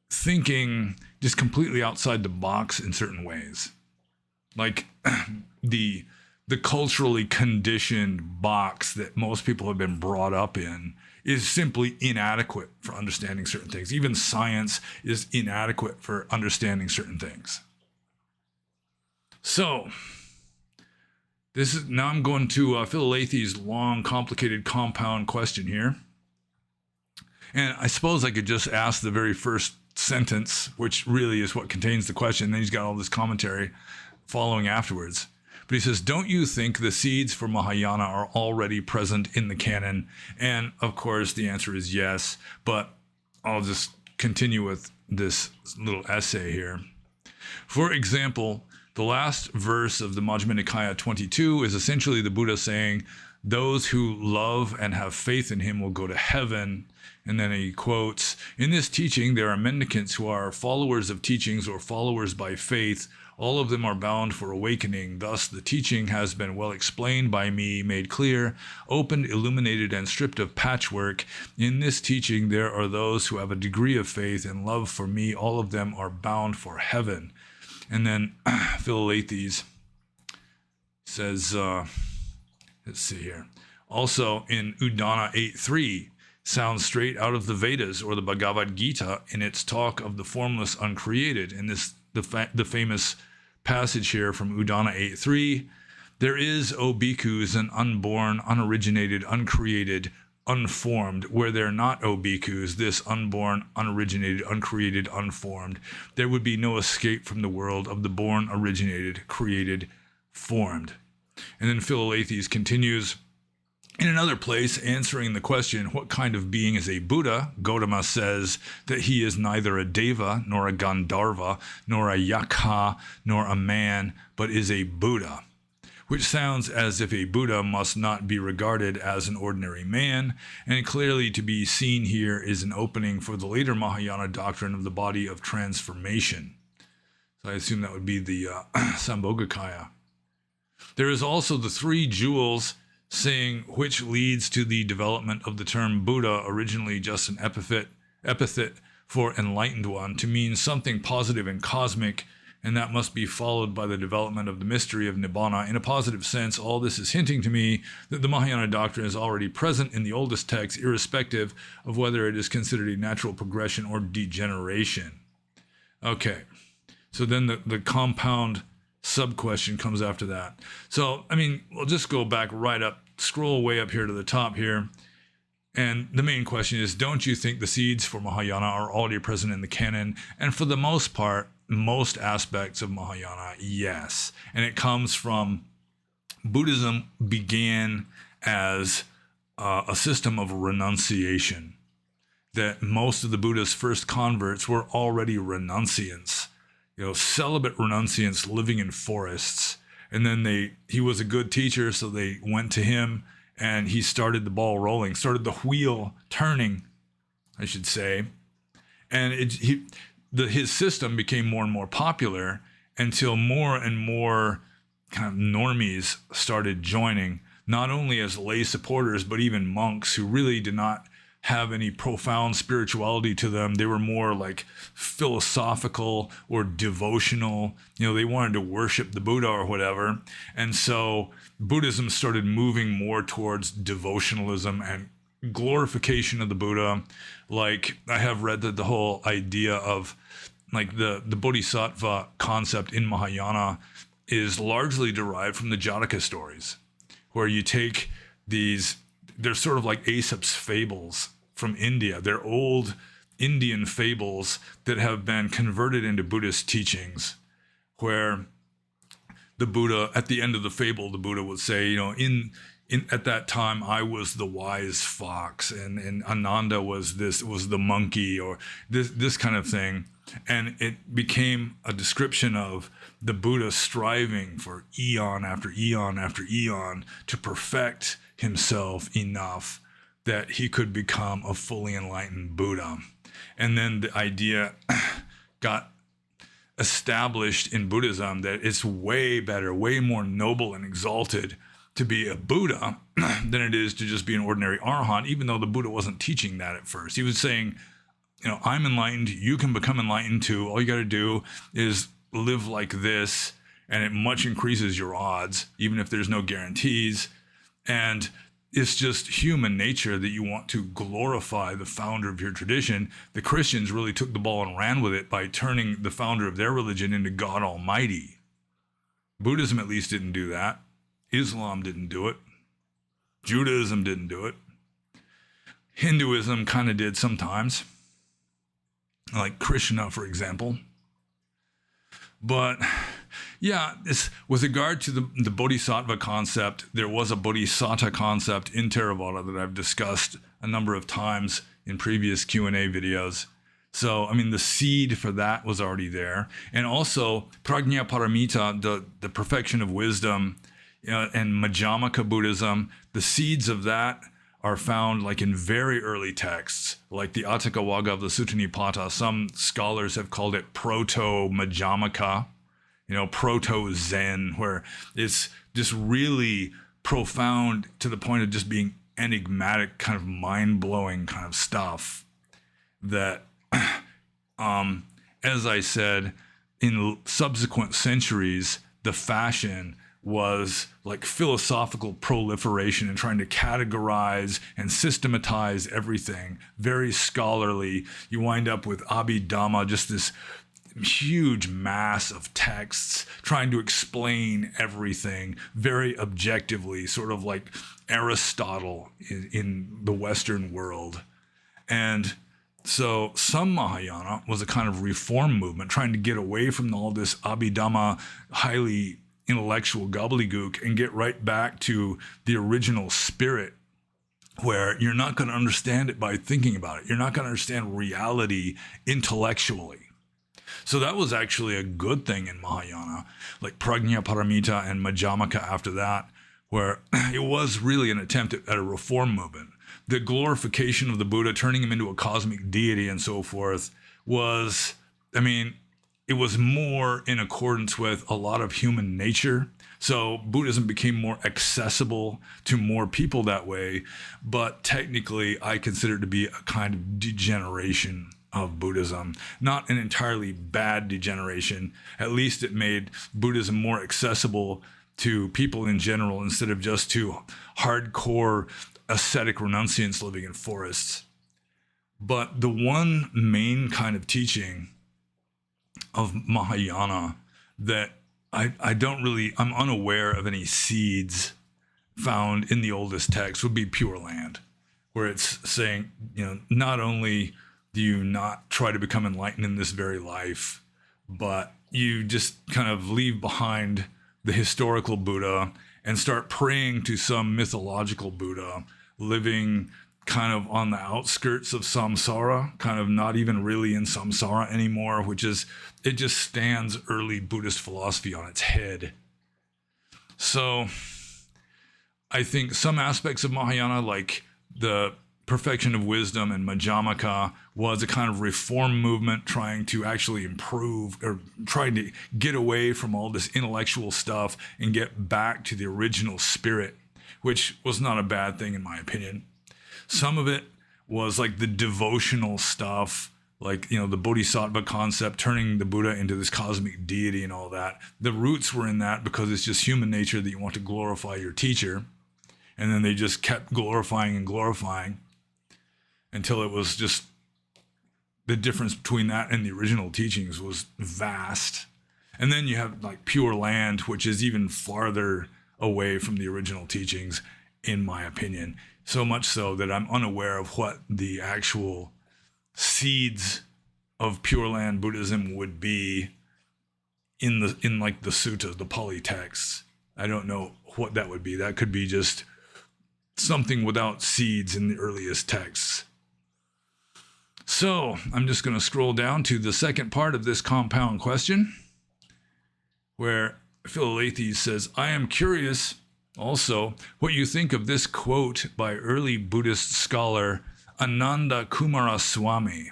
Speaker 1: thinking just completely outside the box in certain ways. Like the culturally conditioned box that most people have been brought up in is simply inadequate for understanding certain things. Even science is inadequate for understanding certain things. So now I'm going to Philalethes' long, complicated, compound question here. And I suppose I could just ask the very first sentence, which really is what contains the question. And then he's got all this commentary following afterwards. But he says, don't you think the seeds for Mahayana are already present in the canon? And of course, the answer is yes. But I'll just continue with this little essay here. For example, The last verse of the Majjhima Nikaya 22 is essentially the Buddha saying, those who love and have faith in him will go to heaven. And then he quotes, in this teaching, there are mendicants who are followers of teachings or followers by faith. All of them are bound for awakening. Thus, the teaching has been well explained by me, made clear, opened, illuminated, and stripped of patchwork. In this teaching, there are those who have a degree of faith and love for me. All of them are bound for heaven. And then Philalethes says, let's see here. Also in Udana 8.3, sounds straight out of the Vedas or the Bhagavad Gita in its talk of the formless uncreated. In this, the famous passage here from Udana 8.3, there is, O bhikkhus, an unborn, unoriginated, uncreated, unformed, where there not, O bhikkhus, this unborn, unoriginated, uncreated, unformed, there would be no escape from the world of the born, originated, created, formed. And then Philalethes continues, in another place, answering the question, what kind of being is a Buddha? Gautama says that he is neither a Deva, nor a Gandharva, nor a Yakha, nor a man, but is a Buddha, which sounds as if a Buddha must not be regarded as an ordinary man, and clearly to be seen here is an opening for the later Mahayana doctrine of the body of transformation. So I assume that would be the Sambhogakaya. There is also the three jewels saying which leads to the development of the term Buddha, originally just an epithet for enlightened one, to mean something positive and cosmic, and that must be followed by the development of the mystery of Nibbana. In a positive sense, all this is hinting to me that the Mahayana doctrine is already present in the oldest texts, irrespective of whether it is considered a natural progression or degeneration. Okay, so then the compound sub-question comes after that. So, I mean, we'll just go back right up, scroll way up here to the top here. And the main question is, don't you think the seeds for Mahayana are already present in the canon? And for the most part, most aspects of Mahayana, yes. And it comes from Buddhism began as a system of renunciation. That most of the Buddha's first converts were already renunciants. You know, celibate renunciants living in forests. And then he was a good teacher, so they went to him and he started the ball rolling, started the wheel turning, I should say. And his system became more and more popular until more and more kind of normies started joining, not only as lay supporters, but even monks who really did not have any profound spirituality to them. They were more like philosophical or devotional. You know, they wanted to worship the Buddha or whatever. And so Buddhism started moving more towards devotionalism and glorification of the Buddha. Like, I have read that the whole idea of like the Bodhisattva concept in Mahayana is largely derived from the Jataka stories, where you take these, they're sort of like Aesop's fables from India. They're old Indian fables that have been converted into Buddhist teachings, where the Buddha, at the end of the fable, the Buddha would say, you know, at that time I was the wise fox, and Ananda was the monkey, or this kind of thing. And it became a description of the Buddha striving for eon after eon after eon to perfect himself enough that he could become a fully enlightened Buddha. And then the idea got established in Buddhism that it's way better, way more noble and exalted to be a Buddha than it is to just be an ordinary Arahant, even though the Buddha wasn't teaching that at first. He was saying, you know, I'm enlightened, you can become enlightened too. All you got to do is live like this, and it much increases your odds, even if there's no guarantees. And it's just human nature that you want to glorify the founder of your tradition. The Christians really took the ball and ran with it by turning the founder of their religion into God Almighty. Buddhism at least didn't do that. Islam didn't do it. Judaism didn't do it. Hinduism kind of did sometimes, like Krishna, for example. But yeah, with regard to the bodhisattva concept, there was a bodhisattva concept in Theravada that I've discussed a number of times in previous Q&A videos. So, I mean, the seed for that was already there. And also, Prajna Paramita, the perfection of wisdom, and Madhyamaka Buddhism, the seeds of that are found like in very early texts, like the Atthaka Vagga of the Sutta Nipata. Some scholars have called it proto-Madhyamaka, proto-Zen, where it's just really profound to the point of just being enigmatic, kind of mind-blowing kind of stuff that, as I said, in subsequent centuries, the fashion was like philosophical proliferation and trying to categorize and systematize everything, very scholarly. You wind up with Abhidhamma, just this huge mass of texts trying to explain everything very objectively, sort of like Aristotle in the Western world. And so some Mahayana was a kind of reform movement trying to get away from all this Abhidhamma, highly intellectual gobbledygook, and get right back to the original spirit, where you're not going to understand it by thinking about it. You're not going to understand reality intellectually. So that was actually a good thing in Mahayana, like Prajna Paramita and Madhyamaka after that, where it was really an attempt at a reform movement. The glorification of the Buddha, turning him into a cosmic deity and so forth, was, it was more in accordance with a lot of human nature. So Buddhism became more accessible to more people that way. But technically, I consider it to be a kind of degeneration of Buddhism, not an entirely bad degeneration. At least it made Buddhism more accessible to people in general instead of just to hardcore ascetic renunciants living in forests. But the one main kind of teaching of Mahayana that I'm unaware of any seeds found in the oldest text would be Pure Land, where it's saying, not only do you not try to become enlightened in this very life, but you just kind of leave behind the historical Buddha and start praying to some mythological Buddha living kind of on the outskirts of samsara, kind of not even really in samsara anymore, it just stands early Buddhist philosophy on its head. So I think some aspects of Mahayana, like the perfection of wisdom and Madhyamaka, was a kind of reform movement trying to actually improve, or trying to get away from all this intellectual stuff and get back to the original spirit, which was not a bad thing in my opinion. Some of it was like the devotional stuff, like, the bodhisattva concept, turning the Buddha into this cosmic deity and all that. The roots were in that because it's just human nature that you want to glorify your teacher. And then they just kept glorifying and glorifying until it was just, the difference between that and the original teachings was vast. And then you have like Pure Land, which is even farther away from the original teachings, in my opinion. So much so that I'm unaware of what the actual seeds of Pure Land Buddhism would be in like the suttas, the Pali texts. I don't know what that would be. That could be just something without seeds in the earliest texts. So I'm just going to scroll down to the second part of this compound question, where Philalethes says, I am curious also what you think of this quote by early Buddhist scholar Ananda Kumaraswamy.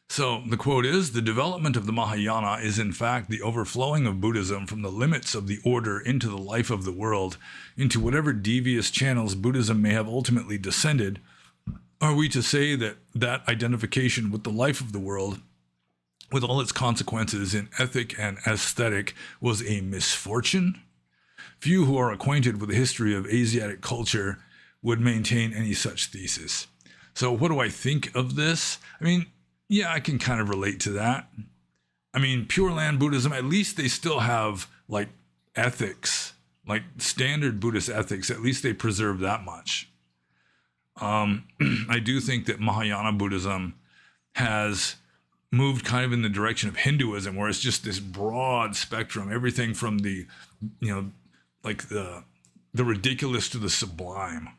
Speaker 1: So the quote is, the development of the Mahayana is in fact the overflowing of Buddhism from the limits of the order into the life of the world, into whatever devious channels Buddhism may have ultimately descended. Are we to say that that identification with the life of the world, with all its consequences in ethic and aesthetic, was a misfortune? Few who are acquainted with the history of Asiatic culture would maintain any such thesis. So what do I think of this? Yeah, I can kind of relate to that. Pure Land Buddhism, at least they still have like ethics, like standard Buddhist ethics. At least they preserve that much. I do think that Mahayana Buddhism has moved kind of in the direction of Hinduism, where it's just this broad spectrum, everything from the, like the ridiculous to the sublime.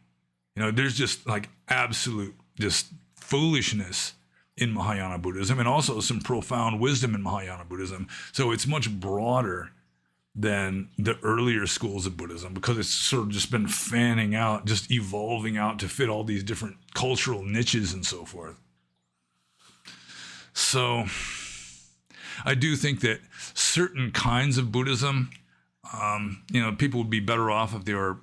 Speaker 1: There's just like absolute just foolishness in Mahayana Buddhism and also some profound wisdom in Mahayana Buddhism. So it's much broader than the earlier schools of Buddhism because it's sort of just been fanning out, just evolving out to fit all these different cultural niches and so forth. So I do think that certain kinds of Buddhism, people would be better off if they were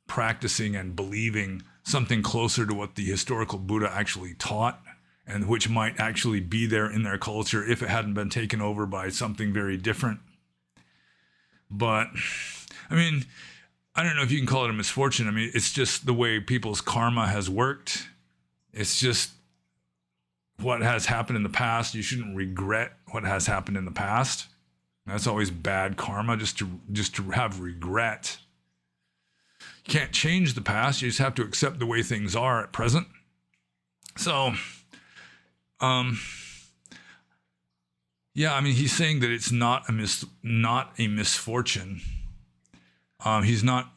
Speaker 1: practicing and believing something closer to what the historical Buddha actually taught, and which might actually be there in their culture if it hadn't been taken over by something very different. But, I mean, I don't know if you can call it a misfortune. I mean, it's just the way people's karma has worked. It's just what has happened in the past. You shouldn't regret what has happened in the past. That's always bad karma, just to have regret. You can't change the past. You just have to accept the way things are at present. So, yeah, I mean, he's saying that it's not a misfortune. He's not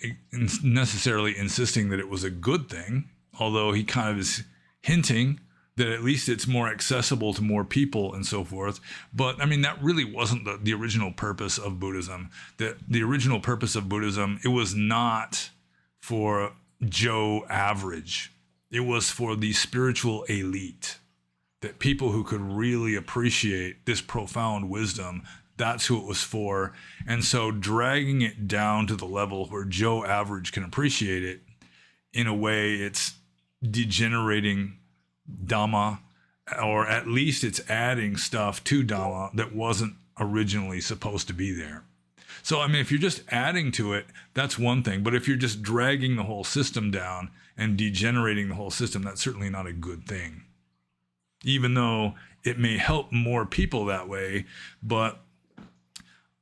Speaker 1: necessarily insisting that it was a good thing, although he kind of is hinting that at least it's more accessible to more people and so forth. But I mean, that really wasn't the original purpose of Buddhism. The original purpose of Buddhism, it was not for Joe Average. It was for the spiritual elite, that people who could really appreciate this profound wisdom, that's who it was for. And so dragging it down to the level where Joe Average can appreciate it, in a way it's degenerating Dhamma, or at least it's adding stuff to Dhamma that wasn't originally supposed to be there. So, I mean, if you're just adding to it, that's one thing. But if you're just dragging the whole system down and degenerating the whole system, that's certainly not a good thing. Even though it may help more people that way. But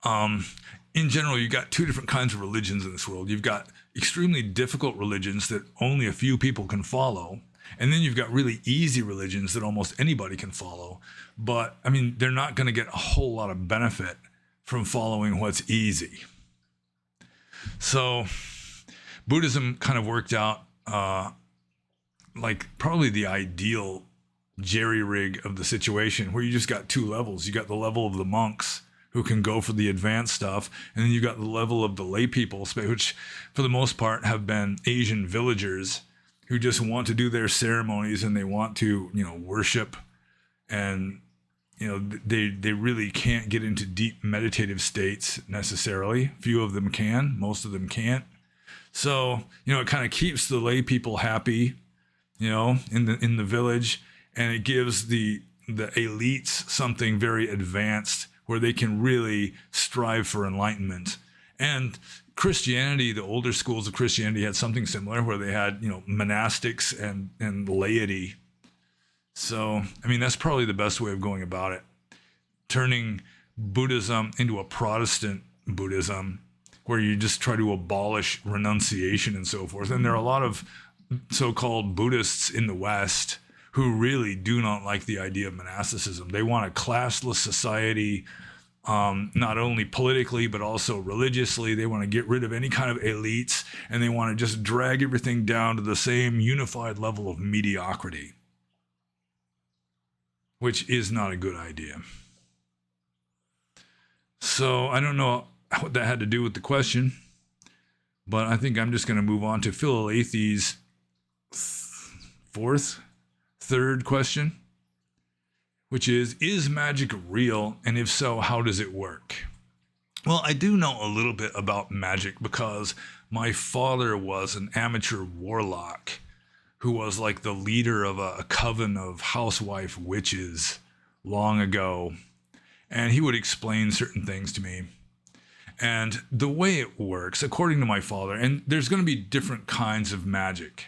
Speaker 1: in general, you've got two different kinds of religions in this world. You've got extremely difficult religions that only a few people can follow. And then you've got really easy religions that almost anybody can follow. But, I mean, they're not going to get a whole lot of benefit from following what's easy. So Buddhism kind of worked out like probably the ideal jerry-rig of the situation, where you just got two levels. You got the level of the monks who can go for the advanced stuff, and then you got the level of the lay people, which for the most part have been Asian villagers who just want to do their ceremonies and they want to, worship, and they really can't get into deep meditative states necessarily. Few of them can, most of them can't. So, it kind of keeps the lay people happy, in the village, and it gives the elites something very advanced where they can really strive for enlightenment. And Christianity, the older schools of Christianity had something similar, where they had, monastics and laity. So, I mean, that's probably the best way of going about it. Turning Buddhism into a Protestant Buddhism, where you just try to abolish renunciation and so forth. And there are a lot of so-called Buddhists in the West who really do not like the idea of monasticism. They want a classless society, not only politically, but also religiously. They want to get rid of any kind of elites, and they want to just drag everything down to the same unified level of mediocrity, which is not a good idea. So I don't know what that had to do with the question, but I think I'm just going to move on to Philalethes' third question, which is magic real? And if so, how does it work? Well, I do know a little bit about magic because my father was an amateur warlock who was like the leader of a coven of housewife witches long ago. And he would explain certain things to me. And the way it works, according to my father, and there's going to be different kinds of magic,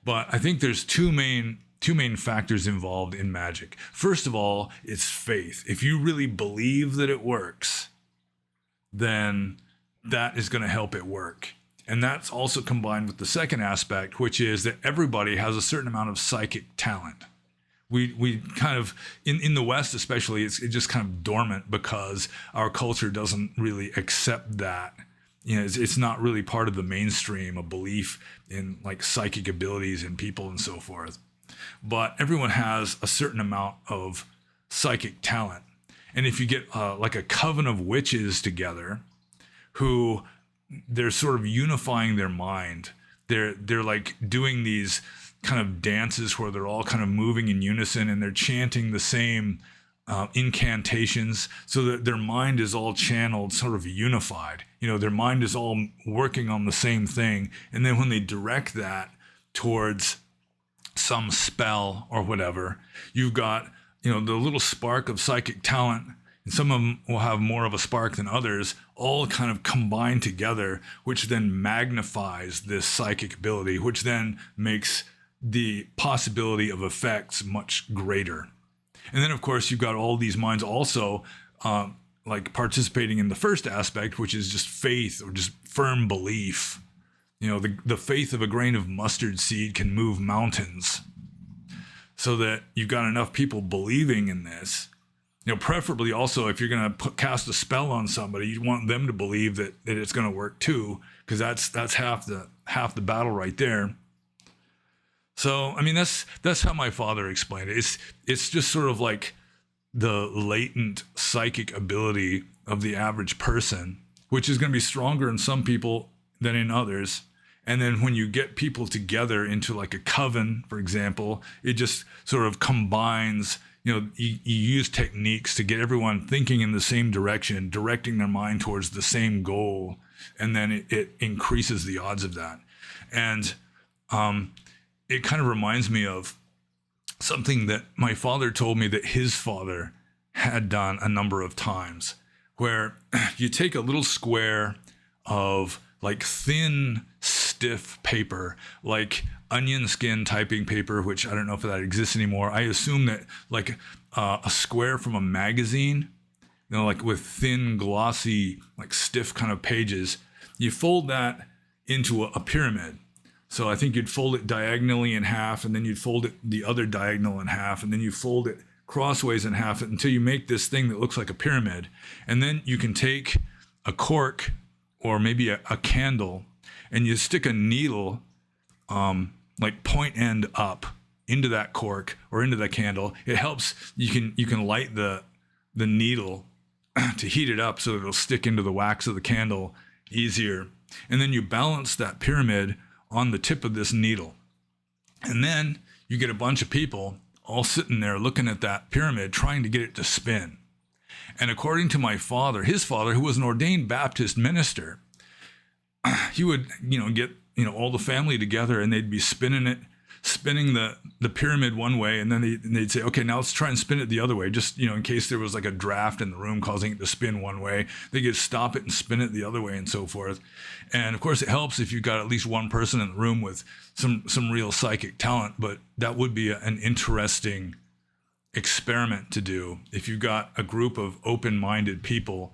Speaker 1: but I think there's two main factors involved in magic. First of all, it's faith. If you really believe that it works, then that is going to help it work. And that's also combined with the second aspect, which is that everybody has a certain amount of psychic talent. We kind of, in the West especially, it's just kind of dormant because our culture doesn't really accept that. It's not really part of the mainstream, a belief in like psychic abilities in people and so forth. but everyone has a certain amount of psychic talent. And if you get like a coven of witches together who they're sort of unifying their mind, they're like doing these kind of dances where they're all kind of moving in unison and they're chanting the same incantations so that their mind is all channeled, sort of unified. Their mind is all working on the same thing. And then when they direct that towards some spell or whatever, you've got, the little spark of psychic talent, and some of them will have more of a spark than others, all kind of combined together, which then magnifies this psychic ability, which then makes the possibility of effects much greater. And then, of course, you've got all these minds also like participating in the first aspect, which is just faith or just firm belief. The faith of a grain of mustard seed can move mountains, so that you've got enough people believing in this. Preferably also, if you're going to cast a spell on somebody, you want them to believe that it's going to work too, because that's half the battle right there. So, I mean, that's how my father explained it. It's just sort of like the latent psychic ability of the average person, which is going to be stronger in some people than in others. And then when you get people together into like a coven, for example, it just sort of combines, you use techniques to get everyone thinking in the same direction, directing their mind towards the same goal. And then it increases the odds of that. And it kind of reminds me of something that my father told me that his father had done a number of times, where you take a little square of like thin, stiff paper, like onion skin typing paper, which I don't know if that exists anymore. I assume that like a square from a magazine, like with thin, glossy, like stiff kind of pages, you fold that into a pyramid. So I think you'd fold it diagonally in half, and then you'd fold it the other diagonal in half, and then you fold it crossways in half until you make this thing that looks like a pyramid. And then you can take a cork or maybe a candle, and you stick a needle like point end up into that cork or into that candle. It helps. You can light the needle to heat it up so that it'll stick into the wax of the candle easier. And then you balance that pyramid on the tip of this needle. And then you get a bunch of people all sitting there looking at that pyramid, trying to get it to spin. And according to my father, his father, who was an ordained Baptist minister, he would, get, all the family together, and they'd be spinning the pyramid one way, and then they'd say, okay, now let's try and spin it the other way, just, in case there was like a draft in the room causing it to spin one way. They could stop it and spin it the other way, and so forth. And of course, it helps if you've got at least one person in the room with some real psychic talent, but that would be an interesting experiment to do. If you've got a group of open-minded people,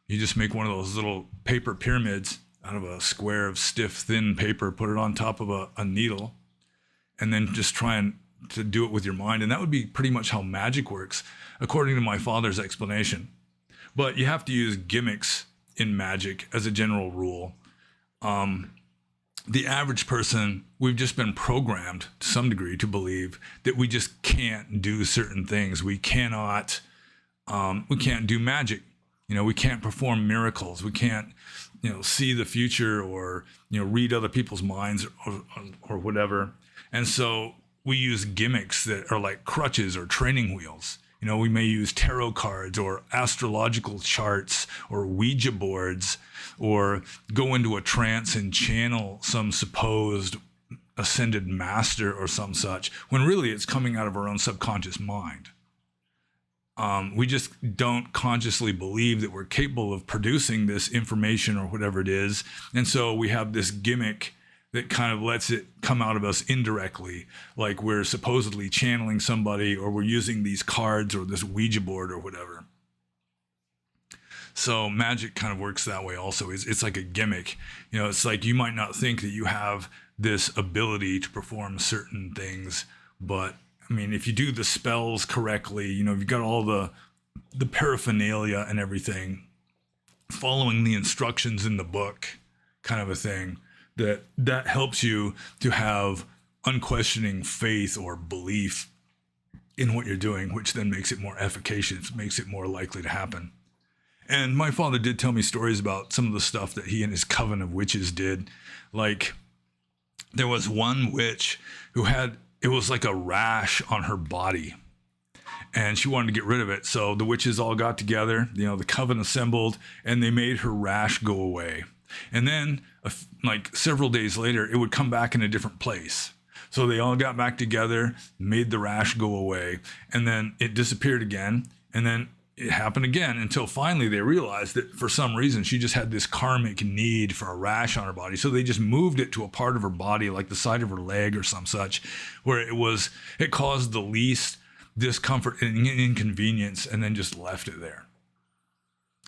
Speaker 1: you just make one of those little paper pyramids out of a square of stiff, thin paper, put it on top of a needle, and then just try and to do it with your mind. And that would be pretty much how magic works, according to my father's explanation. But you have to use gimmicks in magic as a general rule. The average person, we've just been programmed to some degree to believe that we just can't do certain things. We can't do magic. We can't perform miracles. We can't, see the future or, read other people's minds or whatever. And so we use gimmicks that are like crutches or training wheels. We may use tarot cards or astrological charts or Ouija boards, or go into a trance and channel some supposed ascended master or some such, when really it's coming out of our own subconscious mind. We just don't consciously believe that we're capable of producing this information or whatever it is. And so we have this gimmick that kind of lets it come out of us indirectly, like we're supposedly channeling somebody, or we're using these cards or this Ouija board or whatever. So magic kind of works that way also. It's like a gimmick. It's like you might not think that you have this ability to perform certain things, but I mean, if you do the spells correctly, you've got all the paraphernalia and everything, following the instructions in the book kind of a thing, that helps you to have unquestioning faith or belief in what you're doing, which then makes it more efficacious, makes it more likely to happen. And my father did tell me stories about some of the stuff that he and his coven of witches did. Like, there was one witch who had, it was like a rash on her body, and she wanted to get rid of it. So the witches all got together, the coven assembled, and they made her rash go away. And then like several days later, it would come back in a different place. So they all got back together, made the rash go away, and then it disappeared again. And then it happened again until finally they realized that for some reason she just had this karmic need for a rash on her body. So they just moved it to a part of her body, like the side of her leg or some such, where it caused the least discomfort and inconvenience, and then just left it there.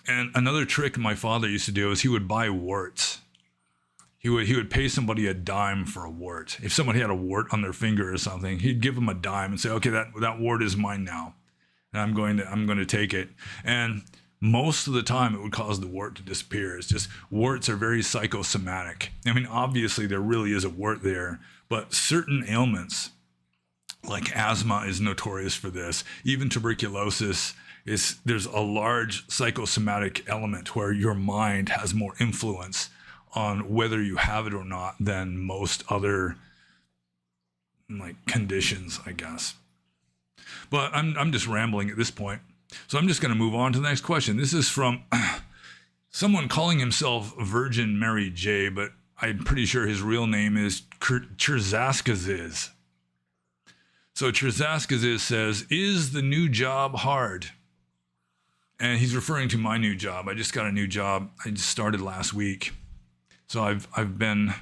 Speaker 1: And another trick my father used to do is he would buy warts. He would pay somebody a dime for a wart. If somebody had a wart on their finger or something, he'd give them a dime and say, okay, that wart is mine now, and I'm going to take it. And most of the time it would cause the wart to disappear. It's just, warts are very psychosomatic. I mean, obviously there really is a wart there, but certain ailments, like asthma is notorious for this. Even tuberculosis, there's a large psychosomatic element where your mind has more influence on whether you have it or not than most other like conditions, I guess. But I'm just rambling at this point. So I'm just going to move on to the next question. This is from someone calling himself Virgin Mary J, but I'm pretty sure his real name is Cherzaskaziz. So Cherzaskaziz says, is the new job hard? And he's referring to my new job. I just got a new job. I just started last week. So I've been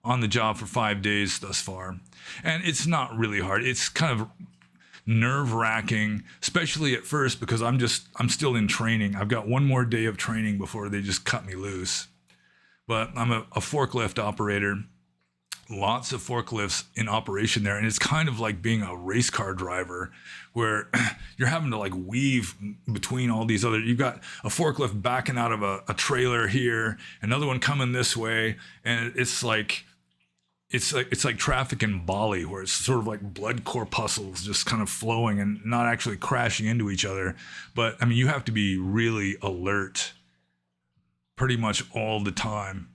Speaker 1: on the job for 5 days thus far. And it's not really hard. It's kind of nerve-wracking, especially at first, because I'm still in training. I've got one more day of training before they just cut me loose. But I'm a forklift operator. Lots of forklifts in operation there, and it's kind of like being a race car driver where you're having to like weave between all these other, you've got a forklift backing out of a trailer here, another one coming this way, and it's like traffic in Bali, where it's sort of like blood corpuscles just kind of flowing and not actually crashing into each other. But I mean, you have to be really alert pretty much all the time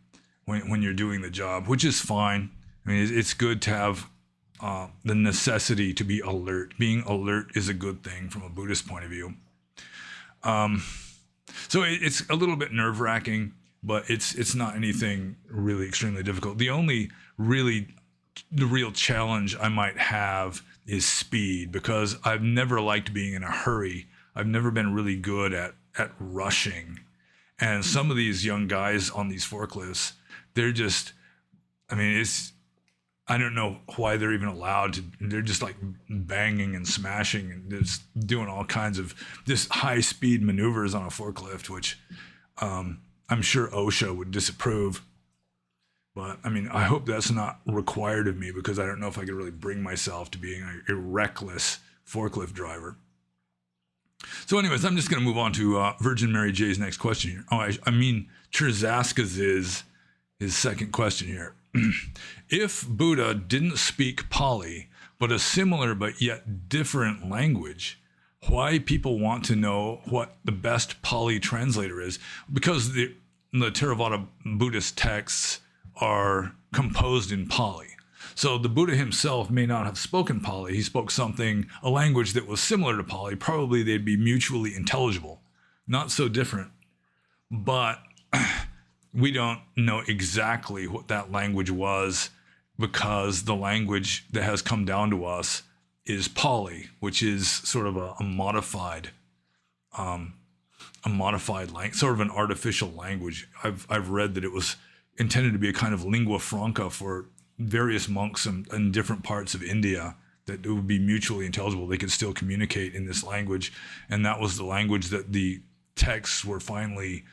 Speaker 1: when you're doing the job, which is fine. I mean, it's good to have the necessity to be alert. Being alert is a good thing from a Buddhist point of view. So it's a little bit nerve-wracking, but it's not anything really extremely difficult. The real challenge I might have is speed, because I've never liked being in a hurry. I've never been really good at rushing. And some of these young guys on these forklifts, they're just, I mean, I don't know why they're even allowed to, they're just like banging and smashing and just doing all kinds of just high speed maneuvers on a forklift, which I'm sure OSHA would disapprove. But I mean, I hope that's not required of me, because I don't know if I could really bring myself to being a reckless forklift driver. So anyways, I'm just going to move on to Virgin Mary J's next question here. I mean, Cherzaska's is his second question here. If Buddha didn't speak Pali, but a similar but yet different language, why people want to know what the best Pali translator is? Because the Theravada Buddhist texts are composed in Pali. So the Buddha himself may not have spoken Pali. He spoke a language that was similar to Pali. Probably they'd be mutually intelligible, not so different. But we don't know exactly what that language was, because the language that has come down to us is Pali, which is sort of a modified language, sort of an artificial language. I've read that it was intended to be a kind of lingua franca for various monks in different parts of India, that it would be mutually intelligible. They could still communicate in this language. And that was the language that the texts were finally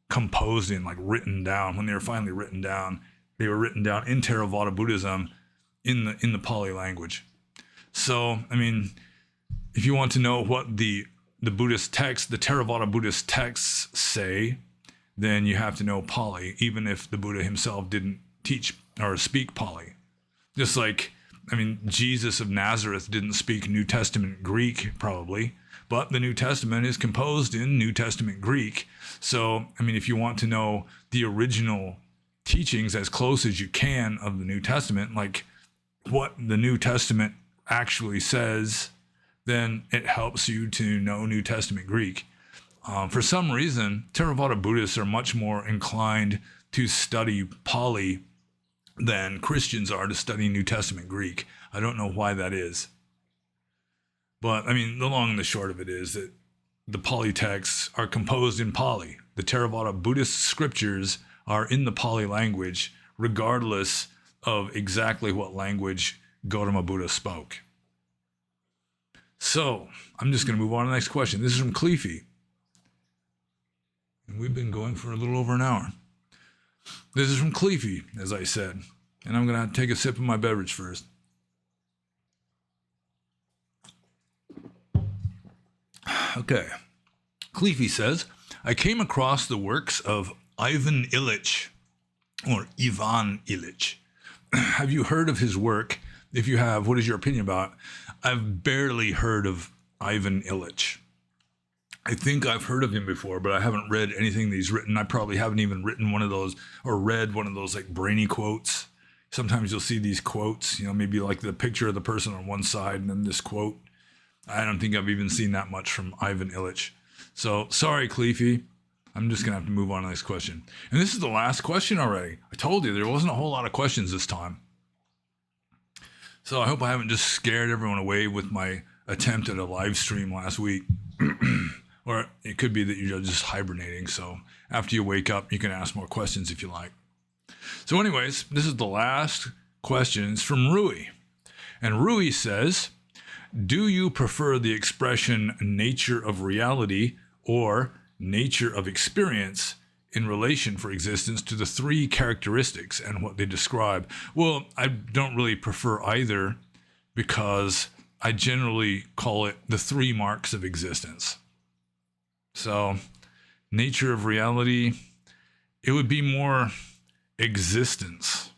Speaker 1: composed in, like written down. When they were finally written down, they were written down in Theravada Buddhism in the Pali language. So, I mean, if you want to know what the Buddhist text, the Theravada Buddhist texts say, then you have to know Pali, even if the Buddha himself didn't teach or speak Pali. Just like, I mean, Jesus of Nazareth didn't speak New Testament Greek, probably, but the New Testament is composed in New Testament Greek. So, I mean, if you want to know the original teachings as close as you can of the New Testament, like what the New Testament actually says, then it helps you to know New Testament Greek. For some reason, Theravada Buddhists are much more inclined to study Pali than Christians are to study New Testament Greek. I don't know why that is. But, I mean, the long and the short of it is that the Pali texts are composed in Pali. The Theravada Buddhist scriptures are in the Pali language, regardless of exactly what language Gautama Buddha spoke. So, I'm just going to move on to the next question. This is from Cleefy. And we've been going for a little over an hour. This is from Cleefy, as I said. And I'm going to take a sip of my beverage first. Okay. Cleefy says, I came across the works of Ivan Illich, or Ivan Illich. Have you heard of his work? If you have, what is your opinion about it? I've barely heard of Ivan Illich. I think I've heard of him before, but I haven't read anything that he's written. I probably haven't even written one of those or read one of those like brainy quotes. Sometimes you'll see these quotes, you know, maybe like the picture of the person on one side and then this quote. I don't think I've even seen that much from Ivan Illich. So sorry, Cleefy. I'm just going to have to move on to the next question. And this is the last question already. I told you there wasn't a whole lot of questions this time. So I hope I haven't just scared everyone away with my attempt at a live stream last week. Or it could be that you're just hibernating. So after you wake up, you can ask more questions if you like. So anyways, this is the last question. It's from Rui. And Rui says, do you prefer the expression nature of reality or nature of experience in relation for existence to the three characteristics and what they describe? Well, I don't really prefer either because I generally call it the three marks of existence. So, nature of reality, it would be more existence.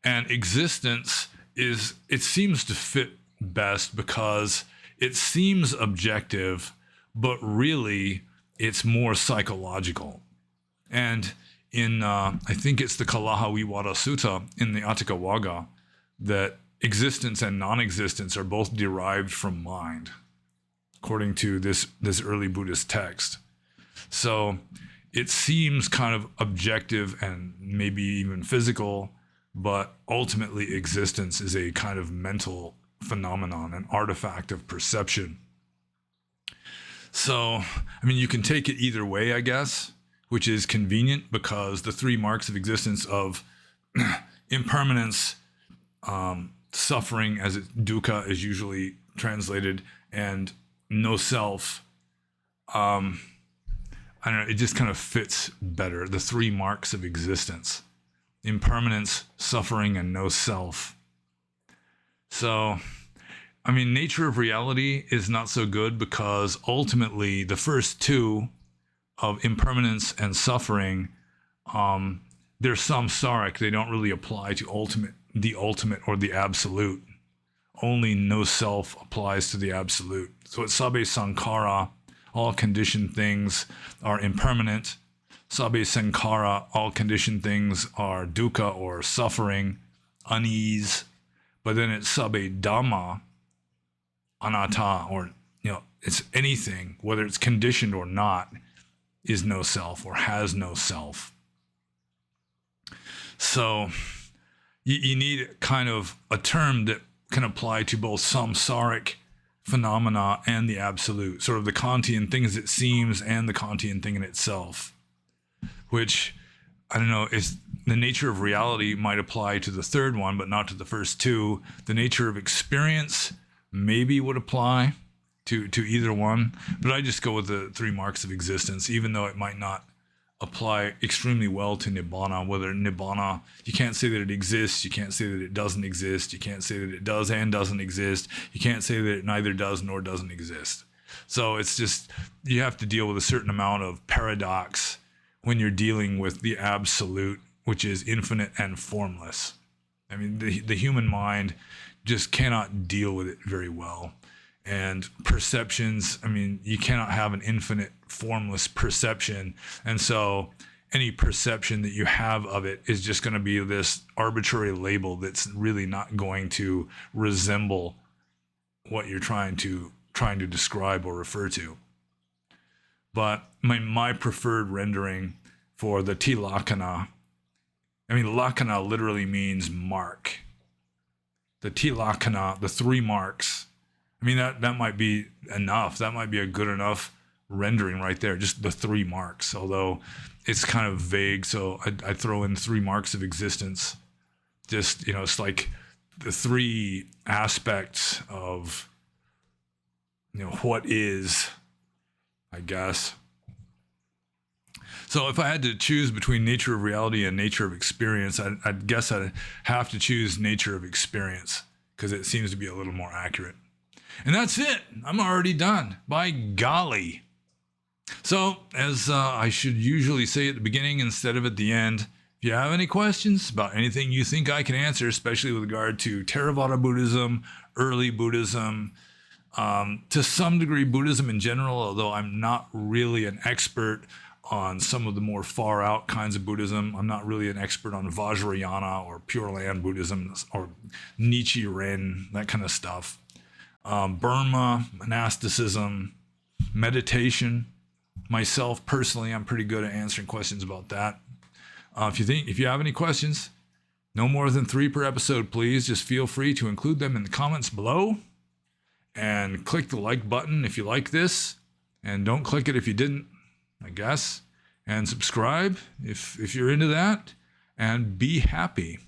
Speaker 1: And existence is, it seems to fit best because it seems objective, but really it's more psychological. And in, I think it's the Kalahawiwada Sutta in the Atthaka Wagga, that existence and non-existence are both derived from mind, according to this early Buddhist text. So it seems kind of objective and maybe even physical, but ultimately existence is a kind of mental phenomenon, an artifact of perception. So, I mean, you can take it either way, I guess, which is convenient because the three marks of existence of impermanence, suffering, as dukkha is usually translated, and no self, I don't know, it just kind of fits better. The three marks of existence: impermanence, suffering, and no self. So, I mean, nature of reality is not so good because ultimately the first two of impermanence and suffering, they're samsaric. They don't really apply to the ultimate or the absolute. Only no self applies to the absolute. So at Sabbe Sankara, all conditioned things are impermanent. Sabbe Sankara, all conditioned things are dukkha or suffering, unease. But then it's Sabbe Dhamma, anatta, or, you know, it's anything, whether it's conditioned or not, is no self or has no self. So you need kind of a term that can apply to both samsaric phenomena and the absolute, sort of the Kantian thing as it seems and the Kantian thing in itself, which, I don't know, is the nature of reality might apply to the third one, but not to the first two. The nature of experience maybe would apply to either one, but I just go with the three marks of existence, even though it might not apply extremely well to Nibbana. Whether Nibbana, you can't say that it exists, you can't say that it doesn't exist, you can't say that it does and doesn't exist, you can't say that it neither does nor doesn't exist. So it's just, you have to deal with a certain amount of paradox when you're dealing with the absolute, which is infinite and formless. I mean, the human mind just cannot deal with it very well. And perceptions, I mean, you cannot have an infinite formless perception. And so any perception that you have of it is just going to be this arbitrary label that's really not going to resemble what you're trying to describe or refer to. But my preferred rendering for the tilakkhana, I mean, lakkhana literally means mark. The tilakkhana, the 3 marks, I mean, that might be enough. That might be a good enough rendering right there, just the 3 marks, although it's kind of vague. So I throw in 3 marks of existence. Just, you know, it's like the 3 aspects of, you know, what is, I guess. So if I had to choose between nature of reality and nature of experience, I'd guess I'd have to choose nature of experience because it seems to be a little more accurate. And that's it. I'm already done. By golly. So as I should usually say at the beginning instead of at the end, if you have any questions about anything you think I can answer, especially with regard to Theravada Buddhism, early Buddhism, to some degree Buddhism in general, although I'm not really an expert on some of the more far out kinds of Buddhism. I'm not really an expert on Vajrayana or Pure Land Buddhism or Nichiren, that kind of stuff. Burma, monasticism, meditation. Myself personally, I'm pretty good at answering questions about that. If you have any questions, no more than 3 per episode, please. Just feel free to include them in the comments below, and click the like button if you like this, and don't click it if you didn't, I guess, and subscribe if you're into that, and be happy.